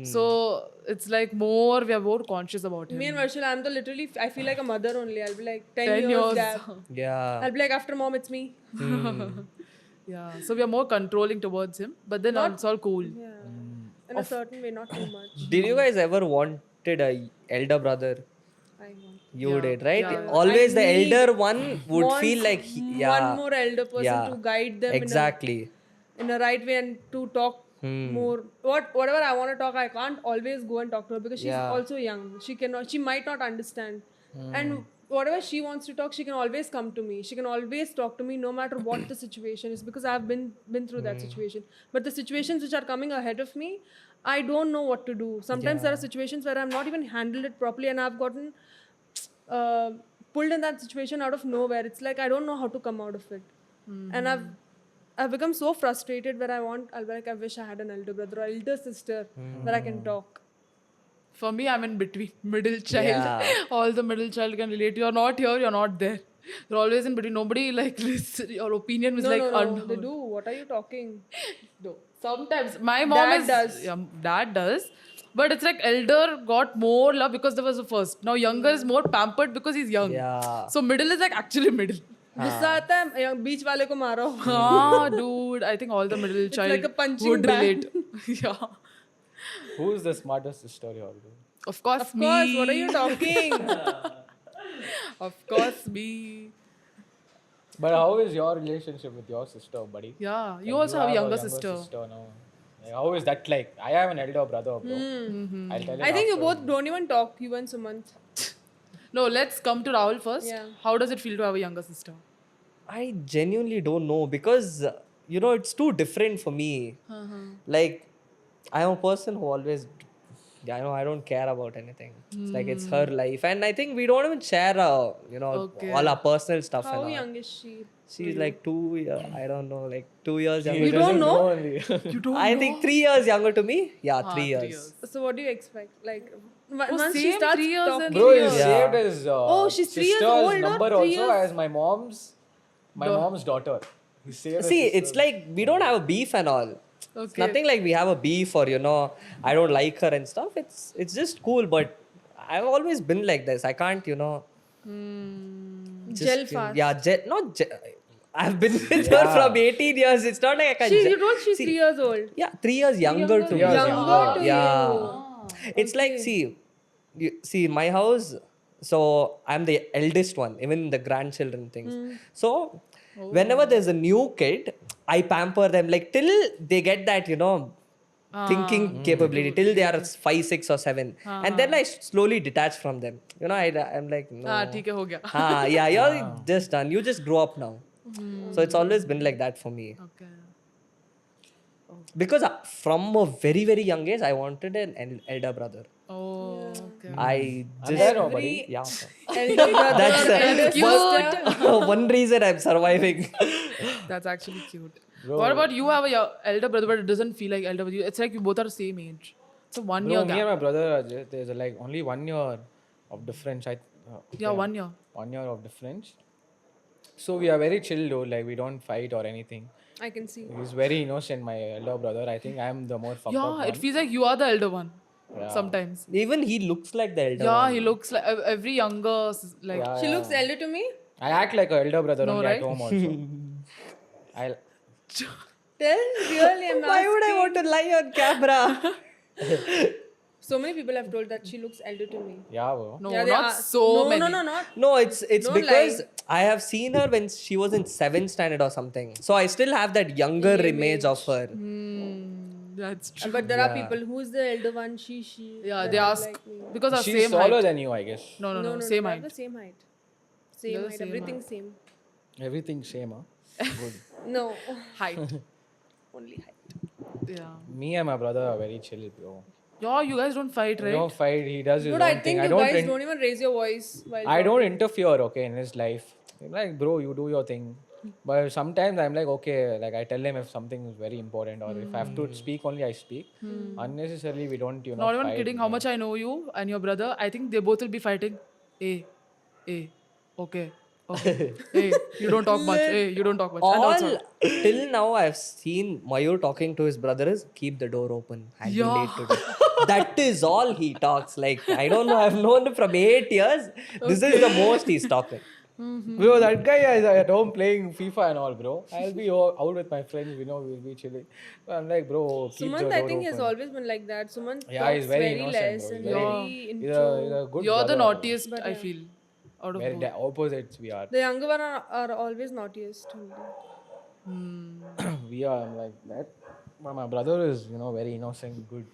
So it's like more, we are more conscious about him. Me and Varshil, I'm the literally. I feel like a mother only. I'll be like 10 10 years years. gap. Yeah. I'll be like after mom, it's me. Yeah. So we are more controlling towards him. But then it's all cool. Yeah. In a certain way, not too much. Did you guys ever wanted a elder brother? I want. You did, right? Yeah. Always the I need- elder one would Wants feel like yeah, one more elder person Yeah. to guide them exactly. in a right way and to talk more. Whatever I want to talk, I can't always go and talk to her because she's Yeah. also young. She might not understand. And whatever she wants to talk, she can always come to me. She can always talk to me no matter what the situation is because I've been through that situation. But the situations which are coming ahead of me, I don't know what to do. Sometimes there are situations where I'm not even handled it properly and I've gotten pulled in that situation out of nowhere. It's like I don't know how to come out of it. And I've become so frustrated where I'll be like, I wish I had an elder brother or elder sister where I can talk. For me, I'm in between, middle child. Yeah. All the middle child can relate. You're not here, you're not there. You're always in between. Nobody like listen. Your opinion was No, like no, no. unheard. They do. What are you talking? No. Sometimes my mom Dad is does. Yeah, dad does. But it's like elder got more love because there was the first. Now younger is more pampered because he's young. Yeah. So middle is like actually middle. गुस्सा आता है बीच वाले को मारो. Ah, dude, I think all the middle child like a punching would bag. relate. Yeah. Who's the smartest sister you all do? Of course, Of course. What are you talking? Of course, me. But how is your relationship with your sister, buddy? Yeah. You Like, also have a younger sister. now. Like, how is that like? I have an elder brother, bro. I'll tell you. I think you after. both don't even talk. You and Sumant. No, let's come to Rahul first. Yeah. How does it feel to have a younger sister? I genuinely don't know because it's too different for me. Like I am a person who always I don't care about anything. It's like it's her life, and I think we don't even share all our personal stuff. How and all. young is she? She's like 2 years. I don't know, like 2 years younger. You don't know? Only. I think 3 years younger to me. Yeah, 3 years. 3 years. So what do you expect? Like once same, she starts 3 years talking. and Bro, you Yeah. saved his she's 3 years sister's old, or number 3 also years? as my mom's daughter. He saved his See, sister. it's like we don't have a beef and all. It's Okay. nothing like we have a beef or I don't like her and stuff. It's just cool, but I've always been like this. I can't just, Gel fast. Yeah, not gel. I've been with her from 18 years. It's not like I can. You told she's 3 years old. Yeah, 3 years younger to me. Younger to Yeah. you. It's like, see, my house, so I'm the eldest one, even the grandchildren things. So, whenever there's a new kid, I pamper them like till they get that, thinking capability, till they are 5, 6 or 7. And then I slowly detach from them. I'm like, no. ठीक है हो गया. Yeah, you're just done. You just grow up now. So it's always been like that for me. Okay. Because from a very, very young age, I wanted an elder brother. Oh, okay. I just there nobody. yeah. Elder brother, That's elder sister. one reason I'm surviving. That's actually cute. What about you have a elder brother, but it doesn't feel like elder brother. It's like you both are the same age. So 1 year Bro, me gap. and my brother, there's like only 1 year of difference. Yeah, 1 year. 1 year of difference. So we are very chill though. Like we don't fight or anything. I can see. He's very innocent, my elder brother. I think I'm the more fucked up Yeah, it one. feels like you are the elder one. Sometimes. Even he looks like the elder Yeah, one. he looks like every younger, like. Yeah, She yeah. looks elder to me. I act like an elder brother No, only right? at home also. I Tell really, I'm Why would I asking. want to lie on camera? So many people have told that she looks elder to me. yeah, bro. No, Yeah, they not are- so no, many. No, not. No, it's Don't because lie. I have seen her when she was in 7th standard or something. So I still have that younger image of her. That's true. But there are people who's the elder one. She. Yeah, that they are ask like me. because of She's same taller height. than you, I guess. No, No, same they have height. the same height. They're Same the height. same Everything same. Everything same, huh? Good. No, Height. only height. Yeah. Me and my brother are very chill, bro. Yeah, you guys don't fight, We right? don't fight. He does his Dude, own I thing. think I you don't. guys don't even raise your voice while I don't talking. interfere, okay, in his life. I'm like, bro, you do your thing. But sometimes I'm like, okay, like I tell him if something is very important or if I have to speak only, I speak. Unnecessarily, we don't, you know. Not even fight, kidding. How much I know you and your brother, I think they both will be fighting. Okay, okay. Hey, you don't talk much. Hey, you don't talk much. And All also, till now I've seen Mayur talking to his brother is keep the door open. I'll be late today. That is all he talks. Like I don't know. I've known him from 8 years. This is the most he's talking. Bro, that guy is at home playing FIFA and all, bro. I'll be out with my friends, you know, we'll be chilling. I'm like, bro, keep the Sumant, door I think, has open. always been like that. Sumant Yeah, talks he's very very innocent, less bro. and He's very He's intro. a good you're the brother. naughtiest, I feel, out of Very both. the opposites we are. The younger one are always naughtiest. Only. We are like that. But my brother is, you know, very innocent, good,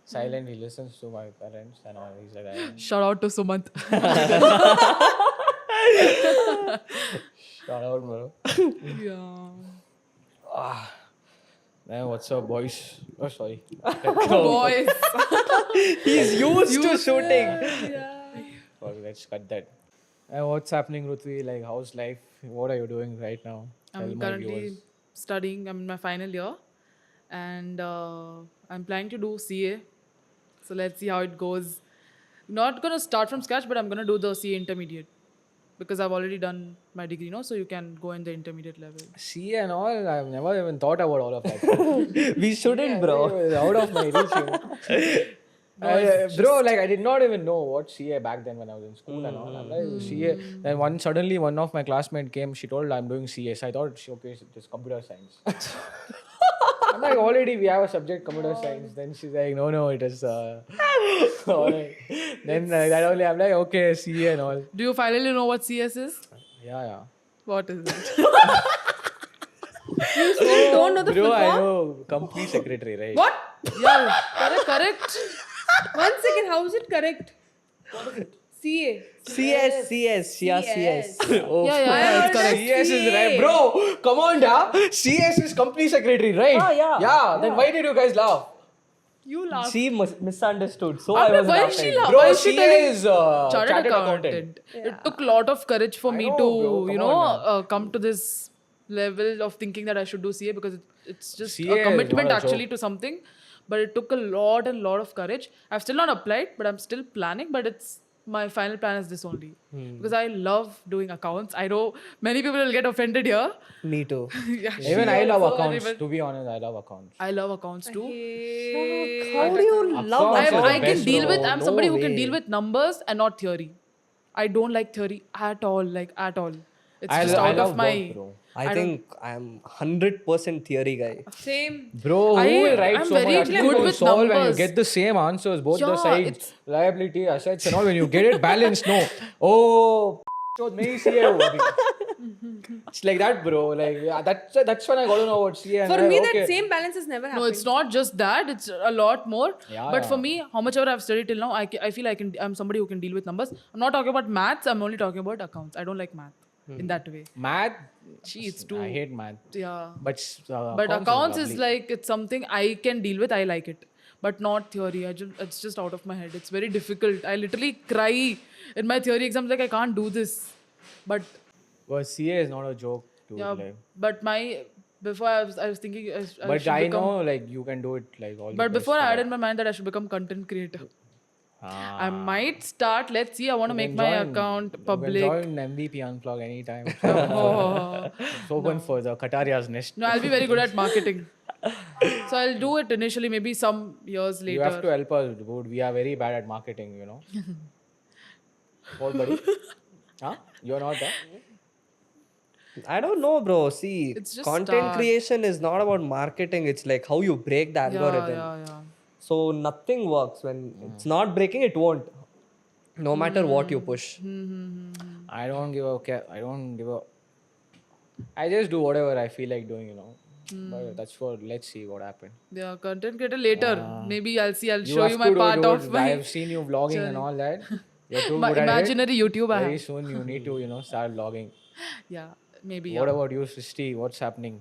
silent. He listens to my parents and all. He's like, Shout out to Sumant. shout out, bro. Yeah. Man, what's up, boys? Oh, sorry. Boys. He's used to shooting. Sorry, let's cut that. And what's happening, Ruthvi? Like, how's life? What are you doing right now? Tell I'm my currently viewers. studying. I'm in my final year, and I'm planning to do CA. So let's see how it goes. Not gonna start from scratch, but I'm gonna do the CA intermediate because I've already done my degree, no? So you can go in the intermediate level. See and all, I've never even thought about all of that. We shouldn't, bro. It was out of my reach. You know. Bro, like I did not even know what CA back then when I was in school and all. I'm like CA. Then suddenly one of my classmates came. She told I'm doing CA. So I thought okay, it's computer science. I'm like already we have a subject computer science. Then she's like no, it is. Alright. Then that only I'm like okay CA and all. Do you finally know what CS is? Yeah. What is it? You still don't know the Bro, full I form? know company secretary, right? What? Yeah, correct. 1 second, how is it correct? CA. CS. Yeah, CS. Oh, Yeah, it's correct. CS is right, bro. Come on, da. CS is company secretary, right? yeah. Yeah. Then why did you guys laugh? You laugh. She misunderstood. So After I was why is she laughing. laugh? Bro, Why is she CA telling is chartered accountant? It took a lot of courage for me know, to, bro. you Come know, on, come to this level of thinking that I should do CA because it's just CA a is commitment not a actually joke. to something. But it took a lot of courage. I've still not applied, but I'm still planning. But it's my final plan is this only because I love doing accounts. I know many people will get offended here. Me too. Yeah, Even she I love also, accounts. even- To be honest, I love accounts. I love accounts too. How do you love Accounts accounts? are the I can best, deal bro. with. I'm No somebody who can way. deal with numbers and not theory. I don't like theory at all. Like at all. It's I just lo- I out love of my. both, bro. I think I'm 100% theory guy. Same. Bro, who will write I'm so very much? good People with solve and you numbers. get the same answers, both the Yeah, sides, it's- liability, assets, and all. When you get it balanced, no. Oh, so many CA. It's like that, bro. Like yeah, that's when I got to know about CA. And For I, me, okay. that same balance has never happened. No, it's not just that. It's a lot more. Yeah, But for yeah. me, how much ever I've studied till now, I feel I'm somebody who can deal with numbers. I'm not talking about maths. I'm only talking about accounts. I don't like math in that way. Math. Gee, it's too. I hate math. Yeah. But Accounts is lovely. like it's something I can deal with. I like it, but not theory. It's just out of my head. It's very difficult. I literally cry in my theory exams. Like I can't do this. But But CA is not a joke, dude. yeah, Like, but before I was thinking. but should I become, know like you can do it like all. But the before best I had for in my mind that I should become content creator. I might start. Let's see. I want to make my account You public. can join MVP Unplug anytime. Oh. It's open for the Qataria's nest. No, I'll be very good at marketing. So I'll do it initially, maybe some years later. You have to help us, dude. We are very bad at marketing, you know. What, buddy? Huh? You're not that? I don't know, bro. See, It's just content start. creation is not about marketing. It's like how you break the algorithm. Yeah. So nothing works when it's not breaking. It won't. No matter what you push. I don't give a care. I don't give a. I just do whatever I feel like doing, you know. But that's for. Let's see what happens. Yeah, content creator later. Maybe I'll see. I'll show have you my to do, part dude. of my, I have seen you vlogging and all that. You're too my good at it. imaginary YouTube. I Very have. soon you need to, you know, start vlogging. Yeah, maybe. What Yeah. about you, Srishti? What's happening?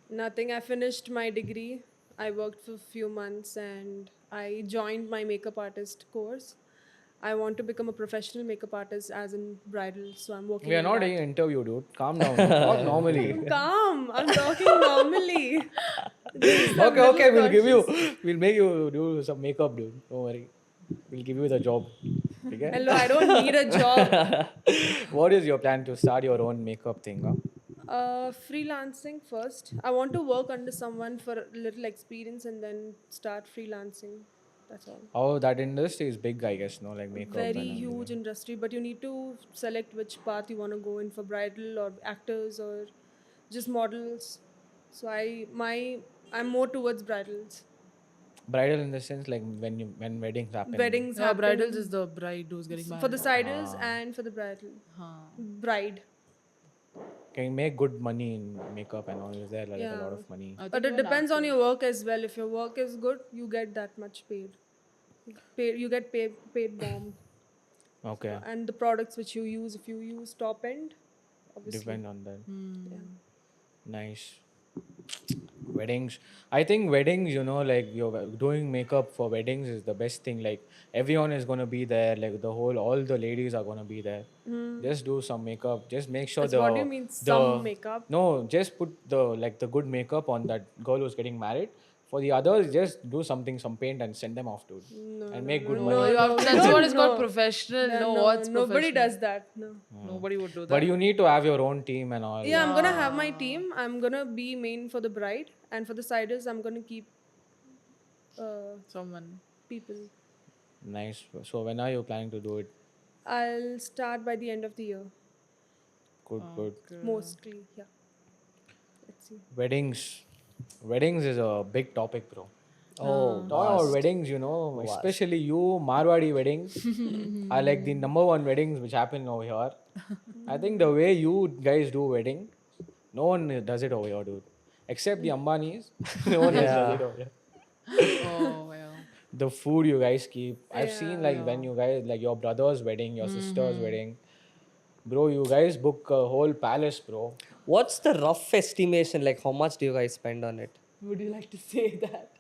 Nothing. I finished my degree. I worked for a few months and I joined my makeup artist course. I want to become a professional makeup artist as in bridal, so I'm working We are on not that. doing an interview, dude. Calm down. Talk normally. Calm. I'm talking normally. Okay. We'll make you do some makeup, dude. Don't worry. We'll give you the job. Okay? Hello, I don't need a job. What is your plan to start your own makeup thing? Huh? Freelancing first. I want to work under someone for a little experience and then start freelancing. That's all. Oh, that industry is big, I guess, no? Like makeup. Very and all. huge industry, but you need to select which path you want to go in for bridal or actors or just models. So I'm more towards bridals. Bridal in the sense like when weddings happen. Weddings Yeah, happen bridals is the bride who's getting married. for the siders and for the bridal. Bride. Can you make good money in makeup and all? Is there like a lot of money? But it depends on your work as well. If your work is good, you get that much paid. You get paid bomb. Okay. And the products which you use, if you use top end, obviously. Depend on that. Yeah. Nice. Weddings. I think weddings, you know, like you're doing makeup for weddings is the best thing. Like everyone is gonna be there. Like all the ladies are gonna be there. Just do some makeup. Just make sure What do you mean some makeup? No, just put the good makeup on that girl who's getting married. For the others, just do some paint and send them off, dude. And make good money. That's what is called professional. What's Nobody professional? does that. No. Nobody would do that. But you need to have your own team and all. Yeah, I'm gonna have my team. I'm gonna be main for the bride, and for the siders, I'm gonna keep Someone. people. Nice. So when are you planning to do it? I'll start by the end of the year, Good. mostly. Yeah. Let's see. Weddings is a big topic, bro. Oh, Talk about weddings, you know, especially you Marwadi weddings are like the number one weddings which happen over here. I think the way you guys do wedding, no one does it over here, dude. Except the Ambanis, no one else does it over here. Oh, well. The food you guys keep. I've seen like when you guys, like your brother's wedding, your sister's wedding. Bro, you guys book a whole palace, bro. what's the rough estimation? Like, how much do you guys spend on it? Would you like to say that?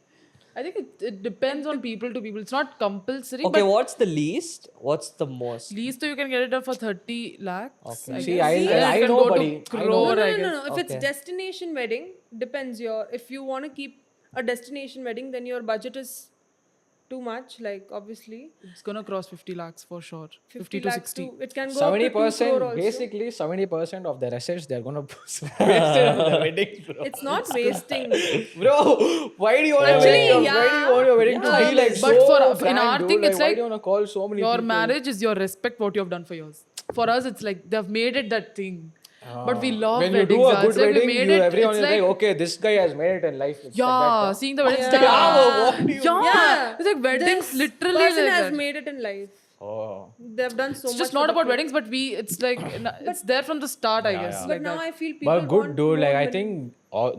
I think it depends on people to people. It's not compulsory. Okay, but what's the least? What's the most? least you can get it for 30 lakhs. See, guess. I It can know, go to buddy. I know. crore, I guess. No. If it's destination wedding, depends if you want to keep a destination wedding, then your budget is too much. Like obviously, It's gonna cross 50 lakhs for sure. 50 50 to lakhs 60. it can go up to 2 crore 70%, also. basically 70% of their assets they're gonna waste it on the wedding, bro. It's not wasting. Bro, why do you want Actually, why do you want your wedding to be like But so for- in grand, our dude? thing, it's why like do you want to call so many Your people? marriage is your respect what you have done for yours. For us, it's like they've made it that thing. But we love when you weddings. do a It's good like we wedding, made you, it. everyone It's is like, like, okay, this guy has made it in life. It's yeah, like that, seeing the weddings. what do you Yeah, it's like weddings This literally person like has that. made it in life. Oh, They've done so It's much. just for not the about people. weddings, but it's like it's there from the start, I guess. But Like now that. I feel people. but good, want dude. Like more I money. think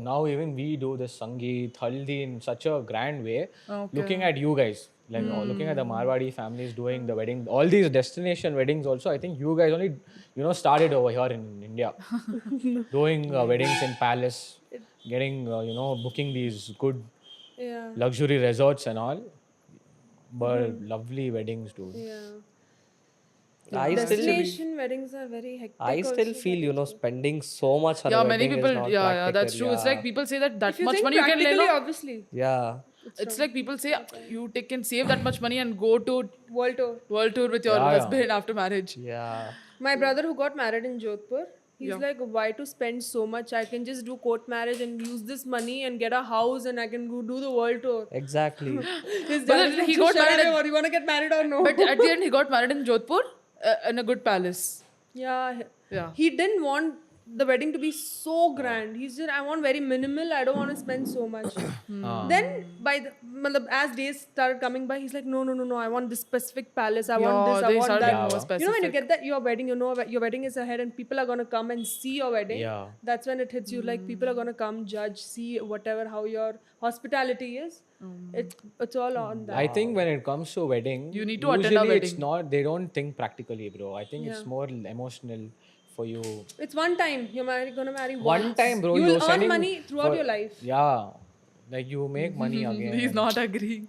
now even we do the Sangeet, Haldi in such a grand way. Okay. Looking at you guys, like looking at the Marwadi families doing the wedding, all these destination weddings. Also, I think you guys only, started over here in India, doing weddings in palace, getting booking these good Yeah. luxury resorts and all. But lovely weddings, dude. Yeah. I still, Destination weddings are very hectic. I still also. feel, spending so much on a Yeah, many wedding people. is not Yeah, that's practical, true. It's yeah. like people say that If you much think money you can practically, lay. obviously. Yeah. It's like people say you can save that much money and go to World tour. world tour with your Yeah, yeah. husband after marriage. Yeah. My brother who got married in Jodhpur, he's like, why to spend so much? I can just do court marriage and use this money and get a house and I can go do the world tour. Exactly. His But dad then is like, he "So got shut married up, or you want to get married or no? But at the end, he got married in Jodhpur in a good palace. Yeah. Yeah. He didn't want the wedding to be so grand. He said, I want very minimal. I don't want to spend so much. Then as days started coming by, he's like, no. I want this specific palace. I want Yeah, this. I they want started that. being more You know, when you specific. get that your wedding, you know your wedding is ahead, and people are gonna come and see your wedding. Yeah. That's when it hits you. Like people are gonna come, judge, see whatever how your hospitality is. It's all on that. I think when it comes to wedding, You need to attend a usually it's wedding. not. They don't think practically, bro. I think it's more emotional for you. It's one time gonna marry One once. time, bro. You will you're earn sending money throughout for- your life. Yeah, like you make money again. He's not agreeing.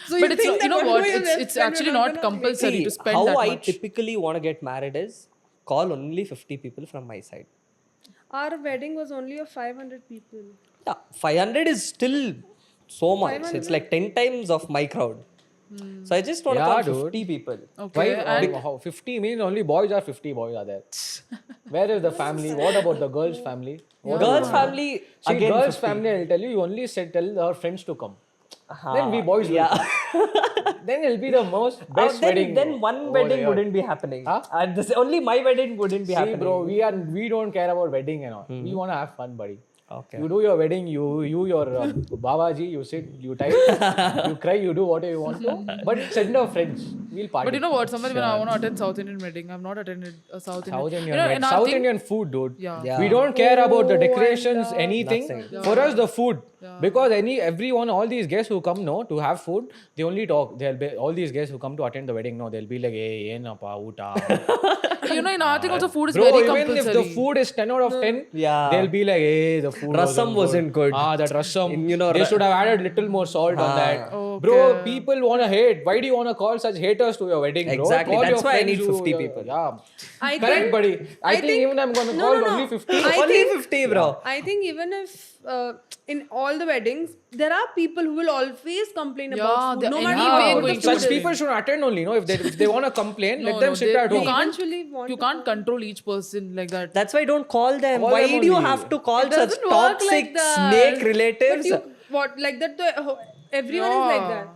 So you but it's think you that know one what? way you left It's when actually you're not not gonna compulsory to spend how that I much. typically want to get married is call only 50 people from my side. Our wedding was only of 500 people. Yeah, 500 is still so much. It's like 10 times of my crowd. So I just want to Yeah, call dude. 50 people. Okay. Why? How 50 means only boys are 50 boys are there. Where is the family? What about the girls' family? What Girls' family, See, again, girls' 50. family, I'll tell you, you only tell our friends to come. Then we boys will come. Then it'll be the most best wedding. Then one over wedding here. wouldn't be happening. Huh? And only my wedding wouldn't be See, happening. bro, we don't care about wedding and all. We want to have fun, buddy. Okay. You do your wedding, your Babaji, you sit, you type, you cry, you do whatever you want to. But send our friends. We'll party. But you know what? Somewhere when I want to attend South Indian wedding, I've not attended a South Indian. South Indian, You know, in our South thing- Indian food, dude. Yeah. Yeah. We don't care about the decorations, anything. Nothing. For us, the food. Because everyone, all these guests who come, no, to have food, they only talk. They'll be all these guests who come to attend the wedding, no, they'll be like, hey, yenapa, uta. You know, in our thing also food is Bro, very even compulsory. if the food is 10 out of 10, Yeah. they'll be like, hey, the food Rasam wasn't good. That rasam. You know, they should have added little more salt on that. Bro, people want to hate. Why do you want to call such haters to your wedding, bro? Exactly. Call That's your why I friends need 50 who- people. Yeah. I Correct, think- buddy. I think even I'm going to call only 50. Only 50, bro. I think even if in all the weddings, there are people who will always complain about food. they're No matter anyway how good going the to food Such is. people should attend only, no? If they want to complain, No, let them no, sit they- at you home. can't- Eventually want You to can't control each person like that. That's why don't call them. Call Why them do you only. have to call It such doesn't work toxic like that. snake But relatives? you, what like that? Everyone is like that.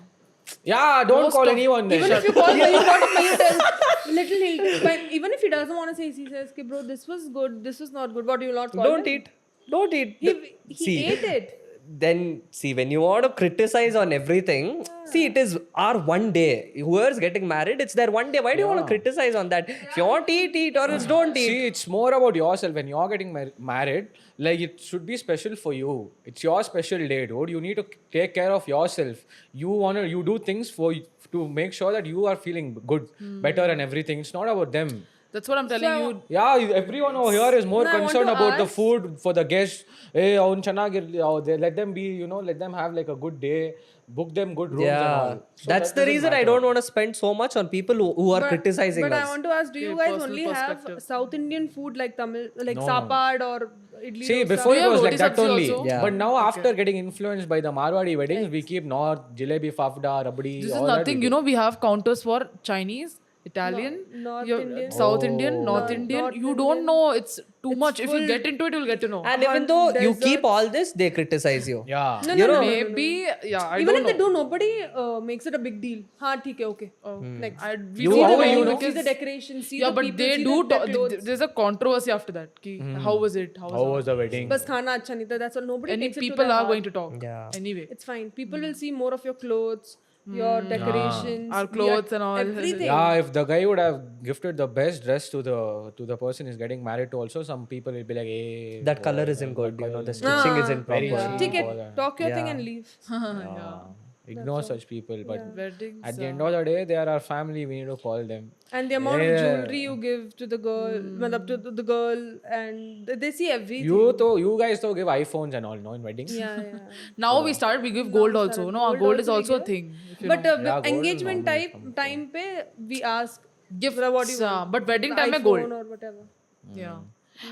Yeah, don't call anyone then. Even if you call Mayur, what if Mayur tells little but even if he doesn't want to say, he says, "Okay, bro, this was good. This was not good. What do you not call Don't him?" eat. Don't eat. He See, ate it. then see, when you want to criticize on everything, see, it is our one day. Whoever's getting married, it's their one day. Why do you want to criticize on that? If you want to eat, eat, or else don't eat. See, it's more about yourself. When you're getting married, like it should be special for you. It's your special day, dude. You need to take care of yourself. You do things to make sure that you are feeling good, better, and everything. It's not about them. That's what I'm telling you. Yeah, everyone over here is more No, I want concerned to about the ask- food for the guests. Hey, let them be, let them have like a good day. Book them good rooms and Yeah, all. So that's that the doesn't reason I matter. don't want to spend so much on people who are criticizing But us. I want to ask, do you Okay, guys personal only have perspective. South Indian food like Tamil, like No. sapad or idli? See, dosa? before Yeah, it was roti like that sabzi only. also. Yeah. But now, after getting influenced by the Marwadi weddings, we keep North, Jalebi, Fafda, Rabdi. This is all that nothing. we You do. know, we have counters for Chinese, Italian, North your Indian. South Indian, North Indian. North You don't know. It's too much. If you full- get into it, you'll get to know. And even though you desserts. keep all this, they criticize you. Yeah. No, You no, know- no, no, no. Maybe, yeah, I Even don't if they know. do, nobody makes it a big deal. Haan, theek hai, okay. Next. We You- see how the will wedding you know? See the because- decoration, see yeah, the but people, they see do. the clothes. There's a controversy after that. Ki, how was it? How How was was the wedding? Bas khana acha nahi tha. That's all. Nobody Any takes it to people their are heart. going to talk. Yeah. Anyway. It's fine. People will see more of your clothes, your decorations, Our clothes and all. everything. Yeah, if the guy would have gifted the best dress to the person he's getting married to, also some people will be like, "Hey, That color isn't good. You know, the stitching isn't Very proper. cheap. Take all it, that. talk your thing Yeah. and leave. Ignore such people. But Weddings. at the end of the day, they are our family. We need to call them. And the amount of jewelry you give to the girl, matlab to the girl, and they see everything. You guys though give iPhones and all, no, in weddings. Yeah, yeah. Now we started. We give gold also. No, our gold is also a thing. If you But know. Yeah, gold is engagement normally time pe we ask Gifts. what do you want? But wedding time iPhone mein gold. or whatever. Yeah.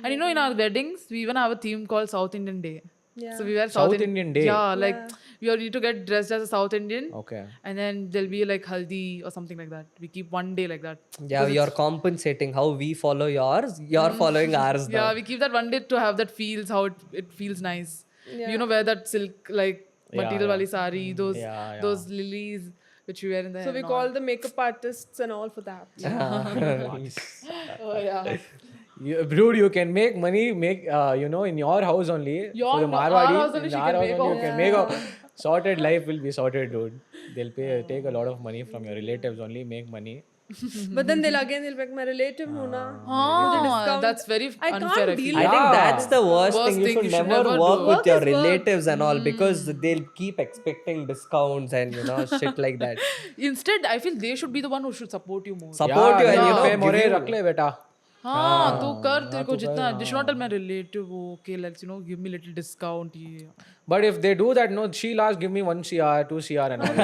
And you know, in our weddings, we even have a theme called South Indian Day. Yeah. So we wear South South Indian day. Yeah, like we all need to get dressed as a South Indian. Okay. And then there'll be like haldi or something like that. We keep one day like that. Yeah, you're compensating how we follow yours. You're following ours now. Yeah, we keep that one day to have that feels how it feels nice. Yeah. You know, wear that silk like material yeah. wali sari, those Yeah, yeah. those lilies which we wear in the So hair we and all. call the makeup artists and all for that. Nice. Oh yeah. Dude, you can make money, in your house only. Your- for the no, our Marwadi, house only in she our can house make only you off. can make a sorted life will be sorted, dude. They'll take a lot of money from your relatives only, make money. But then they'll be like, my relative ho na. Ah, that's very I unfair. can't I feel. deal I think that's the worst Worst thing. You thing, should never work do. with your Work is work. relatives and all because they'll keep expecting discounts and shit like that. Instead, I feel they should be the one who should support you more. Support you and पे give more you- रख ले बेटा. हाँ तू कर तेरे को जितना they should not tell my relative okay let's give me little discount ये But if they do that, no, she'll ask, give me 1 CR, 2 CR and all.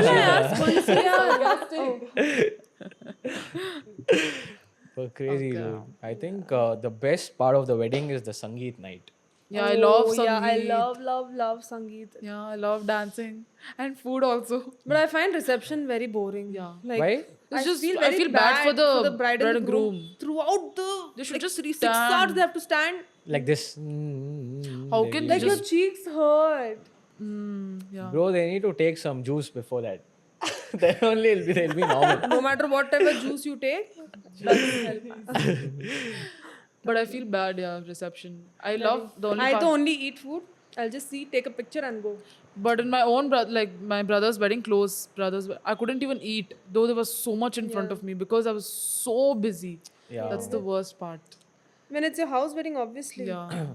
So crazy, dude. I think the best part of the wedding is the Sangeet night. yeah I love Oh, yeah, I Sangeet. love Sangeet. Yeah, I love dancing and food also. But I find reception very boring. Yeah. Like, Why? I feel bad for the bride and the groom. Throughout the They should just 6 stand. hours they have to stand. Like this. How can Like they your just cheeks hurt. yeah. Bro, they need to take some juice before that. Then only they'll be normal. No matter what type of juice you take, doesn't help. But I feel bad, yeah, reception. I love the only I part. don't only eat food. I'll just see, take a picture and go. But in my own like my brother's wedding, close brothers, I couldn't even eat, though there was so much in front of me because I was so busy. Yeah. That's the worst part. When it's your house wedding, obviously. Yeah.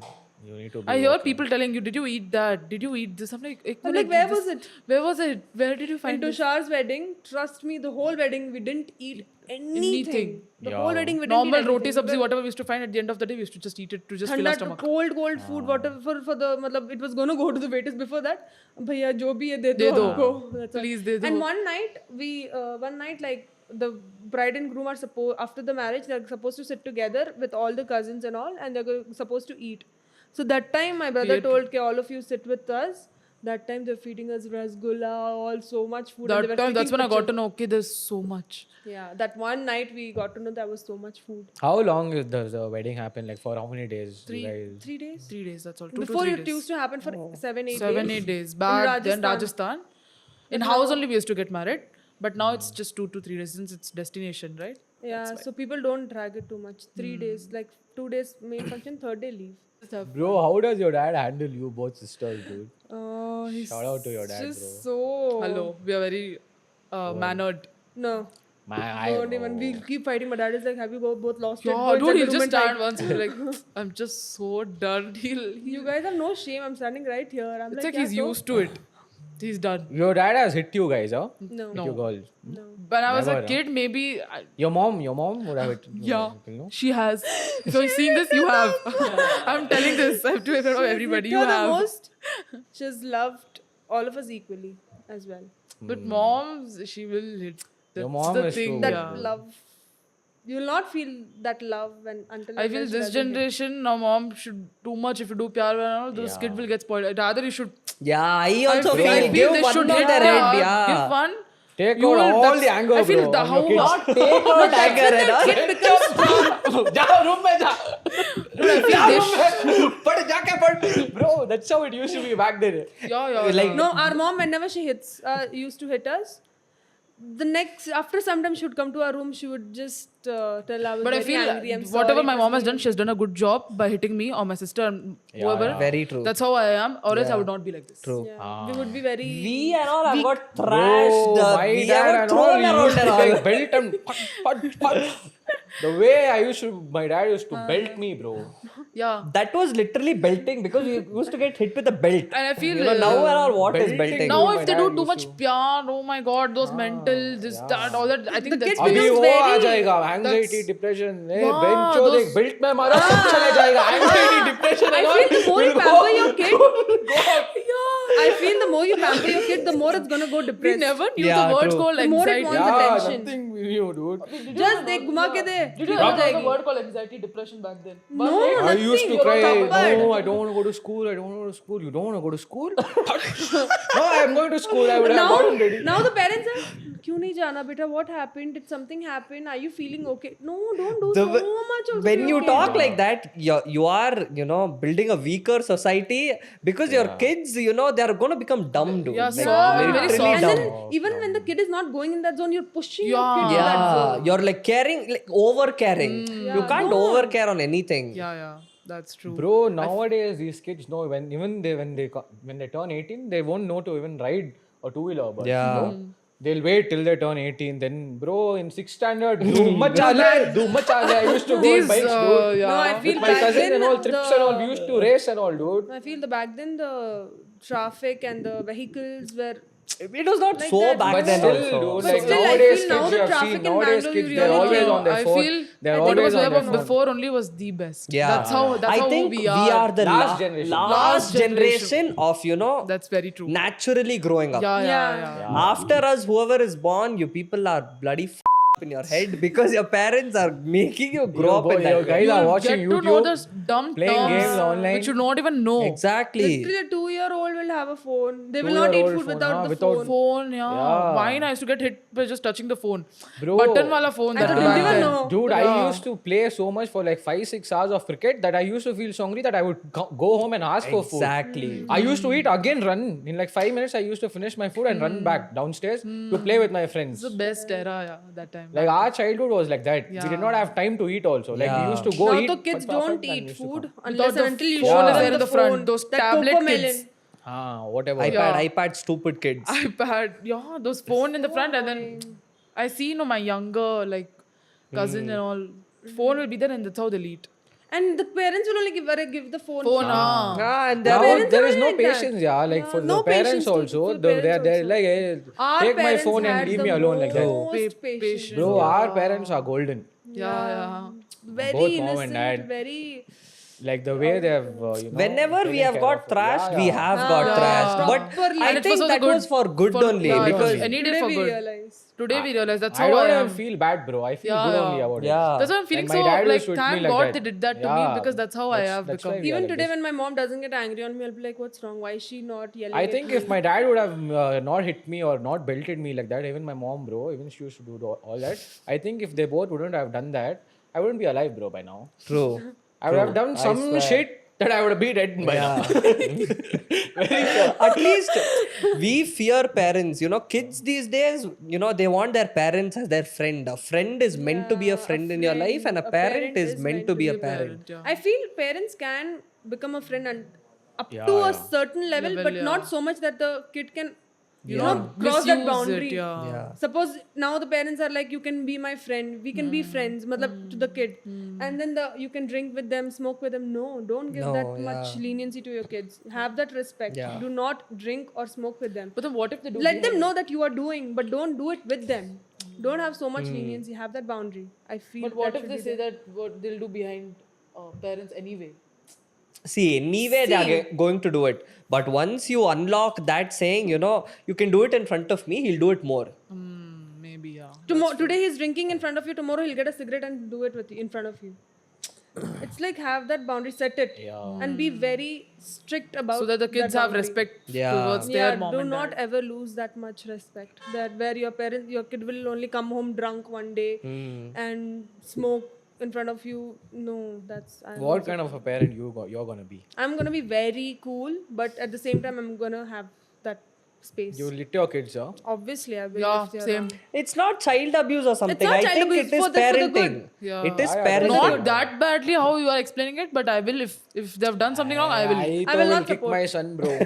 You need to be I hear people telling you, did you eat that? Did you eat this? I'm like, I'm like, where was it? Where was it? Where did you In find it? Tushar's wedding, trust me, the whole wedding we didn't eat anything. The whole wedding we didn't Normal eat roti anything. sabzi, whatever we used to find at the end of the day, we used to just eat it to just fill our Thanda, stomach. cold food, whatever for the, matlab, it was going to go to the waiters before that. Bhaiya, jo bhi hai, de De do do. humko. That's all. Please, de do. And one night, like the bride and groom are supposed, after the marriage, they're supposed to sit together with all the cousins and all, and they're supposed to eat. So that time, my brother told, "Okay, all of you sit with us." That time they're feeding us rasgulla, all so much food. and they That were time, that's taking when I got pictures. to know, okay, there's so much. Yeah, that one night we got to know there was so much food. How long does the wedding happen? Like for how many days? You guys? 3 days. 3 days, that's all. 2 Before to 3 it days. used to happen for 7-8 days. 7-8 days. Back then Rajasthan. In house only we used to get married, but now it's just 2 to 3 days since it's destination, right? Yeah, so people don't drag it too much. 3 days, like 2 days main function, 3rd day leave. Bro, how does your dad handle you both sisters, dude? Oh, he's Shout out to your dad, just bro. so. Hello, we are very mannered. No. Man, Don't even. We'll keep fighting. My dad is like, have you both lost it? Yeah, Go dude, inside he'll the room just and stand fight. once and be like, I'm just so done. You guys have no shame. I'm standing right here. I'm It's like yeah, he's so? used to it. He's done. Your dad has hit you guys, huh? No. Hit you girls. No. When I was a Never, kid, maybe. Your mom would have hit you. Yeah, You know? she has. So you're seeing this, you have. I'm telling this. I have to in front of everybody. You Hit her the have. most. She's loved all of us equally as well. But moms, she will hit. That's Your mom the is thing. too- That Yeah. love. You will not feel that love until I unless feel she this doesn't hit. generation, now mom should too much. If you do pyar and all, those kid will get spoiled. Rather, you should. Yeah, I also I feel feel give they one should more hit red, her. yeah. Give one. Take You out will- all that's- the anger, I feel bro. the on how your kids. Take out anger, जा room में जा. Dude, I feel they should. पढ़ जाके पढ़. Bro, that's how it used to be back then. Yeah. Like No, our mom, whenever she used to hit us, after some time she would come to our room, she would just tell I was But I very feel angry, I'm whatever sorry, my it mom was has done, she has done a good job by hitting me or my sister and whoever. Very true. That's how I am. Or else I would not be like this. True. Yeah. We would be very. We and all have got Bro, thrashed. my We dad have and all thrown around used and to all. take belt and punch. The way my dad used to belt me, bro. Yeah. That was literally belting because we used to get hit with a belt. And I feel You know, now and all, what is belting belting? now my if they dad do too used much pyar, oh my god, those mental, this, that, all that, I think that's kids अभी becomes वो आ very- जाएगा anxiety depression हाँ, बेंचो those- देख belt में मारा सब चले जाएगा anxiety depression I and all feel the more you will pamper go- your kid, go out. yeah, I feel the more you pamper your kid, the more it's gonna go We depressed. never knew Yeah, the words true. called The more it anxiety. wants Yeah, attention. nothing new, dude. Just they घुमा के दे. Did you हो ever know जाएगी. the word called anxiety depression back then? No, I used nothing. to You're cry. pampered. No, I don't want to go to school. I don't want to go to school. You don't want to go to school? No, I am going to school. I would have gotten ready. Now the parents are, क्यों नहीं जाना बेटा? What happened? Did something happen? Are you feeling okay? No, don't do The so w- much. Also when to you your talk kid. like that, you are, building a weaker society because your kids, they are going to become dumb, dude. Yeah, Like, so very literally soft. And dumb. then even when the kid is not going in that zone, you're pushing your Yeah. kid to that Yeah, zone. you're like caring, like over caring. You can't over care on anything. Yeah, that's true. Bro, nowadays these kids know when they turn 18, they won't know to even ride a two-wheeler. But, Yeah. you know, they'll wait till they turn 18. Then, bro, in 6th standard, Dhoom Machale. I used to go on bikes, dude. Yeah. No, I feel With my back cousin then and all, trips and all. We used to race and all, dude. I feel the back then the traffic and the vehicles were. It was not Like so that, back But then still, also. dude, But like still, I nowadays feel now kids the you have traffic seen, in nowadays Bangalore, kids, you they're really always feel- on their I phone. feel They're I think it always was on their ever phone. before only was the best. Yeah. That's how think we are. the Last generation. last generation of, That's very true. naturally growing up. Yeah. After us, whoever is born, you people are bloody up in your head because your parents are making you grow up in that Your way. guys are You'll watching get to know YouTube, those dumb playing terms games online. which you don't even know. Exactly. Literally, a 2-year-old will have a phone. They will not eat 2-year-old food phone, without the without phone. Phone, yeah. Yeah. Mine, I used to get hit by just touching the phone. Bro. Button wala phone. I That didn't back even then. know. Dude, I used to play so much for like 5-6 hours of cricket that I used to feel so hungry that I would go home and ask for food. Exactly. I used to eat again, run. In like 5 minutes, I used to finish my food and run back downstairs to play with my friends. It's the best era, that time. Like our childhood was like that. We did not have time to eat also. Like we used to go Now eat. the kids but don't perfect and eat used to food come. unless the and until you phone show is them there in the the front. phone. Those That tablet Cocomelon. kids. Whatever. iPad, stupid kids. iPad, yeah, those phone in the front, and then I see, my younger like cousin and all. Phone will be there, and that's how they'll eat. And the parents will only give the phone. Phone, And Now parents there are is no like that. patience, yeah. Like for No the parents patience to- also, for the parents they're also. like, hey, Our take my parents phone and had leave the me alone like that. most patience. Patient. Bro, our parents are golden. Yeah. Very Both mom and innocent, dad. very. Like the way they have, Whenever we taken have care got of it. thrashed, Yeah, we yeah. have got thrashed. But Properly. I And it think was also that good was for good only yeah, because any day Today for we good. realize. Today we realize that's I how I don't am. even feel bad, bro. I feel Yeah, good yeah. only about it. yeah. That's why I'm feeling And my so dad like used to treat me thank like God that. they did that to me Yeah, because that's how I have that's why become. we are Even like today, this. when my mom doesn't get angry on me, I'll be like, "What's wrong? Why is she not yelling?" I at think me?" if my dad would have not hit me or not belted me like that, even my mom, bro, even she used to do all that. I think if they both wouldn't have done that, I wouldn't be alive, bro, by now. true. I would have done some swear. shit that I would have been dead by now. At least we fear parents. Kids these days, they want their parents as their friend. A friend is meant to be a friend in your life, and a parent is meant to be a parent. Yeah. I feel parents can become a friend and up Yeah, to a yeah. certain level, but yeah. not so much that the kid can, Yeah. cross that Misuse boundary. it, yeah. Yeah. Suppose now the parents are like, you can be my friend, we can be friends, matlab, to the kid, and then you can drink with them, smoke with them. No, don't give No, that much leniency to your kids. Have that respect. Yeah. Do not drink or smoke with them. But then what if they do? Let them know that you are doing, but don't do it with them. Don't have so much leniency. Have that boundary. I feel. But what that if should they be say there. that what they'll do behind parents anyway? See, anyway, they are going to do it. But once you unlock that saying, you can do it in front of me, he'll do it more. Maybe, yeah. Today he's drinking in front of you. Tomorrow he'll get a cigarette and do it with you in front of you. It's like have that boundary, set it, and be very strict about. So that the kids have boundary. respect Yeah. towards their mom do and not dad. ever lose that much respect. That where your kid will only come home drunk one day and smoke in front of you. No, that's. What kind of a parent you're gonna be? I'm gonna be very cool, but at the same time, I'm gonna have that space. You lit your kids, huh? Obviously, I will. Yeah, if they're same. around. It's not child abuse or something. not I child think abuse, it is for the parenting. good. Yeah. It is I parenting. Not that badly how you are explaining it, but I will if they've done something wrong, I will. I will will not kick support. my son, bro.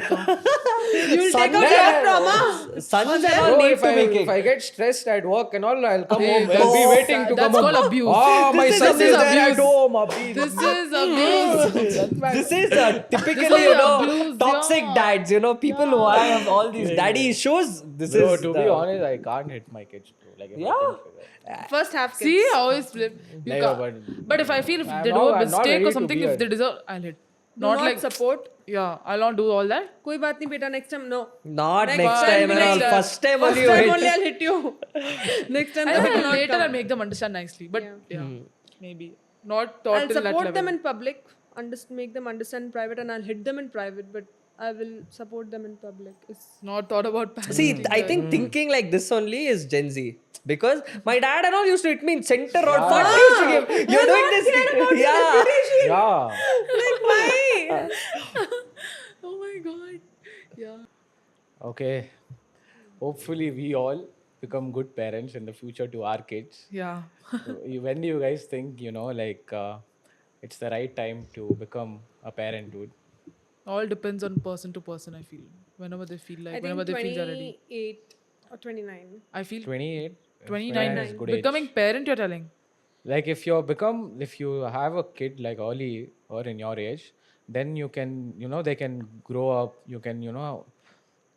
You will take out your trauma. Sons and all Bro, need if to be if kicked. I get stressed at work and all, I'll come Hey, home. I'll be that's- waiting to that's come home. called abuse. Oh, my This son is is there at abuse. home. Abhi. This is abuse. This is typically, is abuse, toxic yeah. dads, people who have all these daddy issues. This Bro, is to be honest, I can't hit my kids, bro. Like, if I Yeah. think like that. First half kids. See how it's flip. You Like, can't. but- But if I feel if I'm they do not- a I'm not mistake ready or to something, be if a- they deserve, I'll hit. Do not support. Yeah, I'll not do all that. कोई बात नहीं बेटा, next time no. Not next time and all. First time First only you time hit. only I'll hit you. Next time I that think will not later come. I'll make them understand nicely. But yeah, maybe not taught I'll till that support level. them in public, make them understand in private, and I'll hit them in private. But I will support them in public. It's Not thought about parenting. See, I think thinking like this only is Gen Z. Because my dad and all used to hit me in center road. What used to give? You're doing this. Yeah. Yeah. like why? Oh my god. Yeah. Okay. Hopefully, we all become good parents in the future to our kids. Yeah. When do you guys think, it's the right time to become a parent, dude? All depends on person to person, I feel. Whenever they feel like, I whenever think they feel they're ready. 28 or 29. I feel 28? 29 is good age. becoming parent, you're telling. Like if you have a kid like early or in your age, then you can, they can grow up, you can,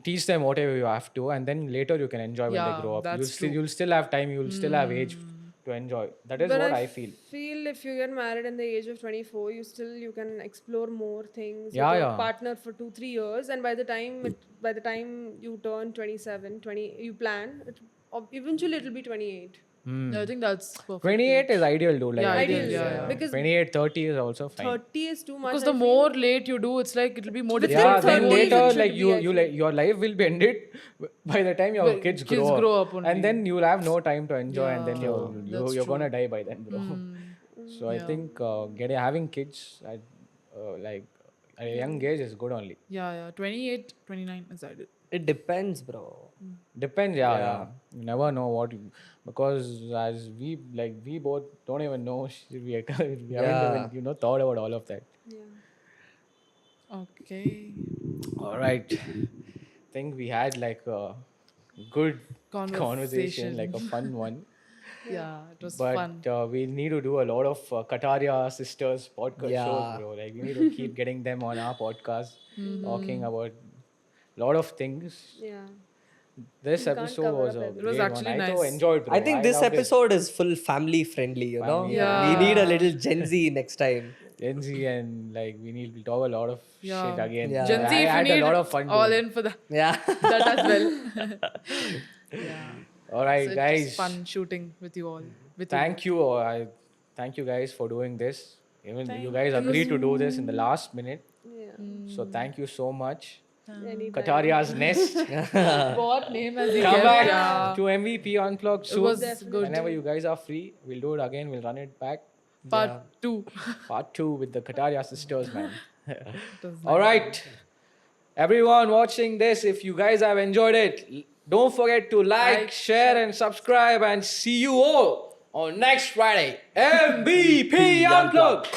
teach them whatever you have to, and then later you can enjoy when Yeah, they grow up. that's true. You'll still have time, you'll still have age to enjoy. That is But what I feel. feel if you get married in the age of 24, you can explore more things Yeah, with your yeah. partner for 2-3 years, and by the time you turn 27, 20, you plan. Eventually, it'll be 28. I think that's perfect. 28 is ideal, dude. Like Yeah, ideal, ideal, yeah. Because 28, 30 is also fine. 30 is too much. Because I the feel. more late you do, it's like it'll be more difficult. Yeah, for then 30s you. it later, should like be, you, I you feel. like your life will be ended by the time your Well, kids kids grow grow up, up only. and then you'll have no time to enjoy, and then Yeah, that's you're true. gonna die by then, bro. So I think having kids at a young age is good only. Yeah, 28, 29 is ideal. It depends, bro. Depends, yeah. You never know because as we both don't even know, we haven't even thought about all of that. Okay. All right, think we had like a good conversation, like a fun one. Yeah, it was But fun. we need to do a lot of Kataria sisters podcast Yeah. shows, bro. Like we need to keep getting them on our podcast, talking about a lot of things. Yeah. This can't episode cover was up a everything. It was great actually one. I nice. so enjoyed, bro. I think this loved it. episode is full family friendly, you know? Yeah. We need a little Gen Z next time. Gen Z and we'll talk a lot of Yeah. shit again. Yeah. Gen Z, I if you had need a lot of fun. all doing. in for that, Yeah. that as well. Yeah. All right, So it guys. was fun shooting with you all. Thank you. I thank you guys for doing this. Even you guys agreed to do this in the last minute. Yeah. So thank you so much. Anytime. Kataria's Nest. What name has he Come kept? back Yeah. to MVP Unplugged soon. was good. Whenever you guys are free, we'll do it again. We'll run it back. Part 2. Part 2 with the Kataria sisters, man. was All right. Everyone watching this, if you guys have enjoyed it, don't forget to like, share, and subscribe. And see you all on next Friday. MVP Unplugged.